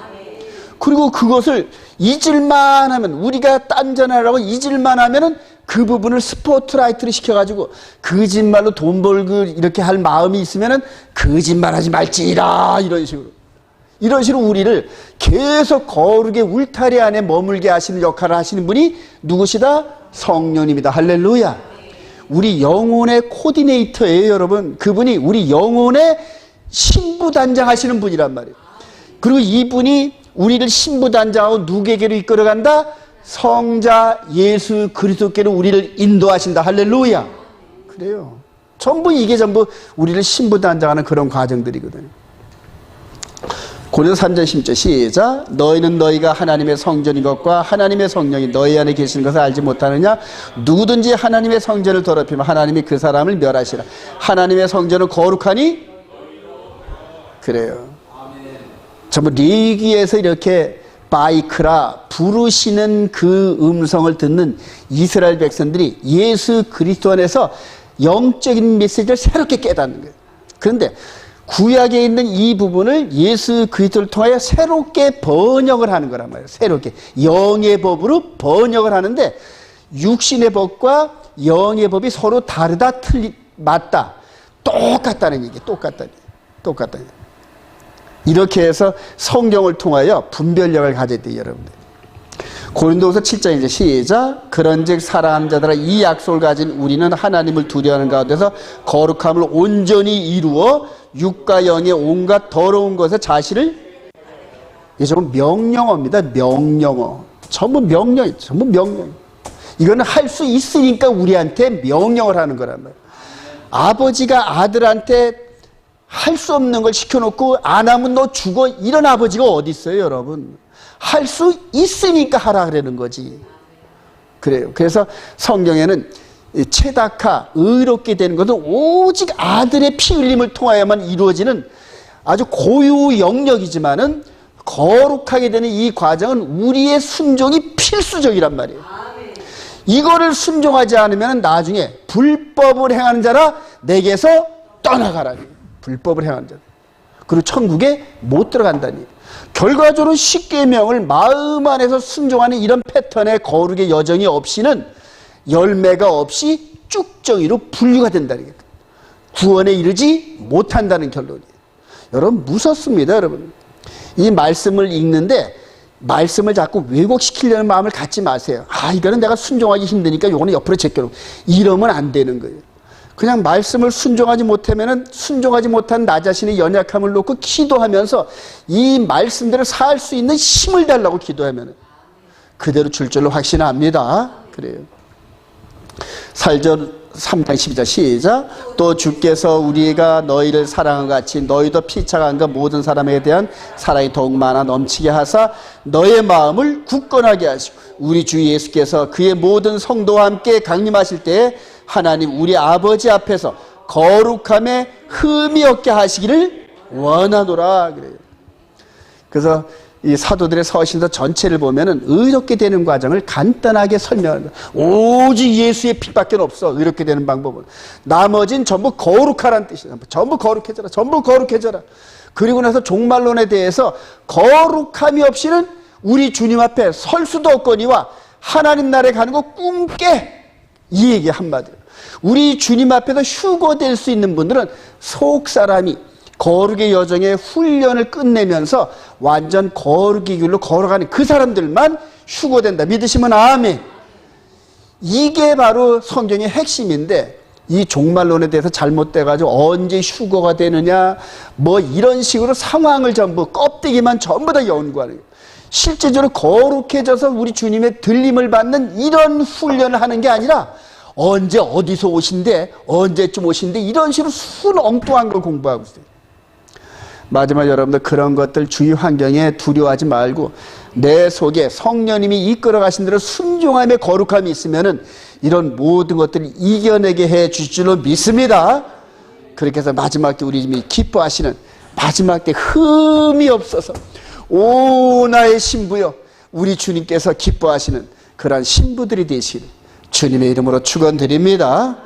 그리고 그것을 잊을만 하면 우리가 딴전하라고 잊을만 하면은 그 부분을 스포트라이트를 시켜가지고 거짓말로 돈 벌고 이렇게 할 마음이 있으면은 거짓말하지 말지라 이런 식으로 우리를 계속 거룩의 울타리 안에 머물게 하시는 역할을 하시는 분이 누구시다? 성령님이다. 할렐루야. 우리 영혼의 코디네이터예요, 여러분. 그분이 우리 영혼의 신부단장 하시는 분이란 말이에요. 그리고 이분이 우리를 신부단장하고 누구에게로 이끌어간다? 성자 예수 그리스도께로 우리를 인도하신다. 할렐루야. 그래요. 이게 전부 우리를 신부단장하는 그런 과정들이거든요. 고린도서 3장 10절 시작. 너희는 너희가 하나님의 성전인 것과 하나님의 성령이 너희 안에 계시는 것을 알지 못하느냐? 누구든지 하나님의 성전을 더럽히면 하나님이 그 사람을 멸하시라. 하나님의 성전은 거룩하니? 그래요. 전부 레위기에서 이렇게 바이크라 부르시는 그 음성을 듣는 이스라엘 백성들이 예수 그리스도 안에서 영적인 메시지를 새롭게 깨닫는 거예요. 그런데 구약에 있는 이 부분을 예수 그리스도를 통하여 새롭게 번역을 하는 거란 말이에요. 새롭게 영의 법으로 번역을 하는데 육신의 법과 영의 법이 서로 다르다, 맞다, 똑같다는 얘기, 똑같다는 얘기. 이렇게 해서 성경을 통하여 분별력을 가져야 돼요, 여러분들. 고린도후서 7장 이제 시작. 그런즉 사랑하는 자들아 이 약속을 가진 우리는 하나님을 두려워하는 가운데서 거룩함을 온전히 이루어 육과 영의 온갖 더러운 것에 자신을, 이게 전부 명령어입니다. 명령어. 전부 명령. 이거는 할 수 있으니까 우리한테 명령을 하는 거란 말이에요. 아버지가 아들한테 할 수 없는 걸 시켜놓고 안 하면 너 죽어, 이런 아버지가 어디 있어요, 여러분? 할 수 있으니까 하라 그러는 거지. 그래요. 그래서 성경에는 체다카, 의롭게 되는 것은 오직 아들의 피 흘림을 통하여만 이루어지는 아주 고유 영역이지만은 거룩하게 되는 이 과정은 우리의 순종이 필수적이란 말이에요. 이거를 순종하지 않으면 나중에 불법을 행하는 자라 내게서 떠나가라. 불법을 행하는 자. 그리고 천국에 못 들어간다니. 결과적으로 십계명을 마음 안에서 순종하는 이런 패턴의 거룩의 여정이 없이는 열매가 없이 쭉정이로 분류가 된다는 거예요. 구원에 이르지 못한다는 결론이에요. 여러분 무섭습니다. 여러분 이 말씀을 읽는데 말씀을 자꾸 왜곡시키려는 마음을 갖지 마세요. 이거는 내가 순종하기 힘드니까 이거는 옆으로 제껴놓고 이러면 안 되는 거예요. 그냥 말씀을 순종하지 못하면은 순종하지 못한 나 자신의 연약함을 놓고 기도하면서 이 말씀대로 살 수 있는 힘을 달라고 기도하면은 그대로 줄 줄로 확신합니다. 그래요. 4절 3장 12절 시작. 또 주께서 우리가 너희를 사랑한 같이 너희도 피차간 것 모든 사람에 대한 사랑이 더욱 많아 넘치게 하사 너의 마음을 굳건하게 하시고 우리 주 예수께서 그의 모든 성도와 함께 강림하실 때에 하나님 우리 아버지 앞에서 거룩함에 흠이 없게 하시기를 원하노라 그래요. 그래서 이 사도들의 서신서 전체를 보면은 의롭게 되는 과정을 간단하게 설명합니다. 오직 예수의 피밖에 없어. 의롭게 되는 방법은. 나머진 전부 거룩하라는 뜻이에요. 전부 거룩해져라. 전부 거룩해져라. 그리고 나서 종말론에 대해서 거룩함이 없이는 우리 주님 앞에 설 수도 없거니와 하나님 나라에 가는 거 꿈깨. 이 얘기 한마디로. 우리 주님 앞에서 휴거될 수 있는 분들은 속사람이 거룩의 여정의 훈련을 끝내면서 완전 거룩의 길로 걸어가는 그 사람들만 휴거된다. 믿으시면 아멘. 이게 바로 성경의 핵심인데 이 종말론에 대해서 잘못돼가지고 언제 휴거가 되느냐 뭐 이런 식으로 상황을 전부 껍데기만 전부 다 연구하는 거예요. 실제적으로 거룩해져서 우리 주님의 들림을 받는 이런 훈련을 하는 게 아니라 언제 어디서 오신대 언제쯤 오신대 이런 식으로 순 엉뚱한 걸 공부하고 있어요. 마지막 여러분들 그런 것들 주위 환경에 두려워하지 말고 내 속에 성령님이 이끌어 가신 대로 순종함의 거룩함이 있으면은 이런 모든 것들을 이겨내게 해 주실 줄로 믿습니다. 그렇게 해서 마지막 때 우리 주님이 기뻐하시는 마지막 때 흠이 없어서 오 나의 신부여 우리 주님께서 기뻐하시는 그러한 신부들이 되시는 주님의 이름으로 축원드립니다.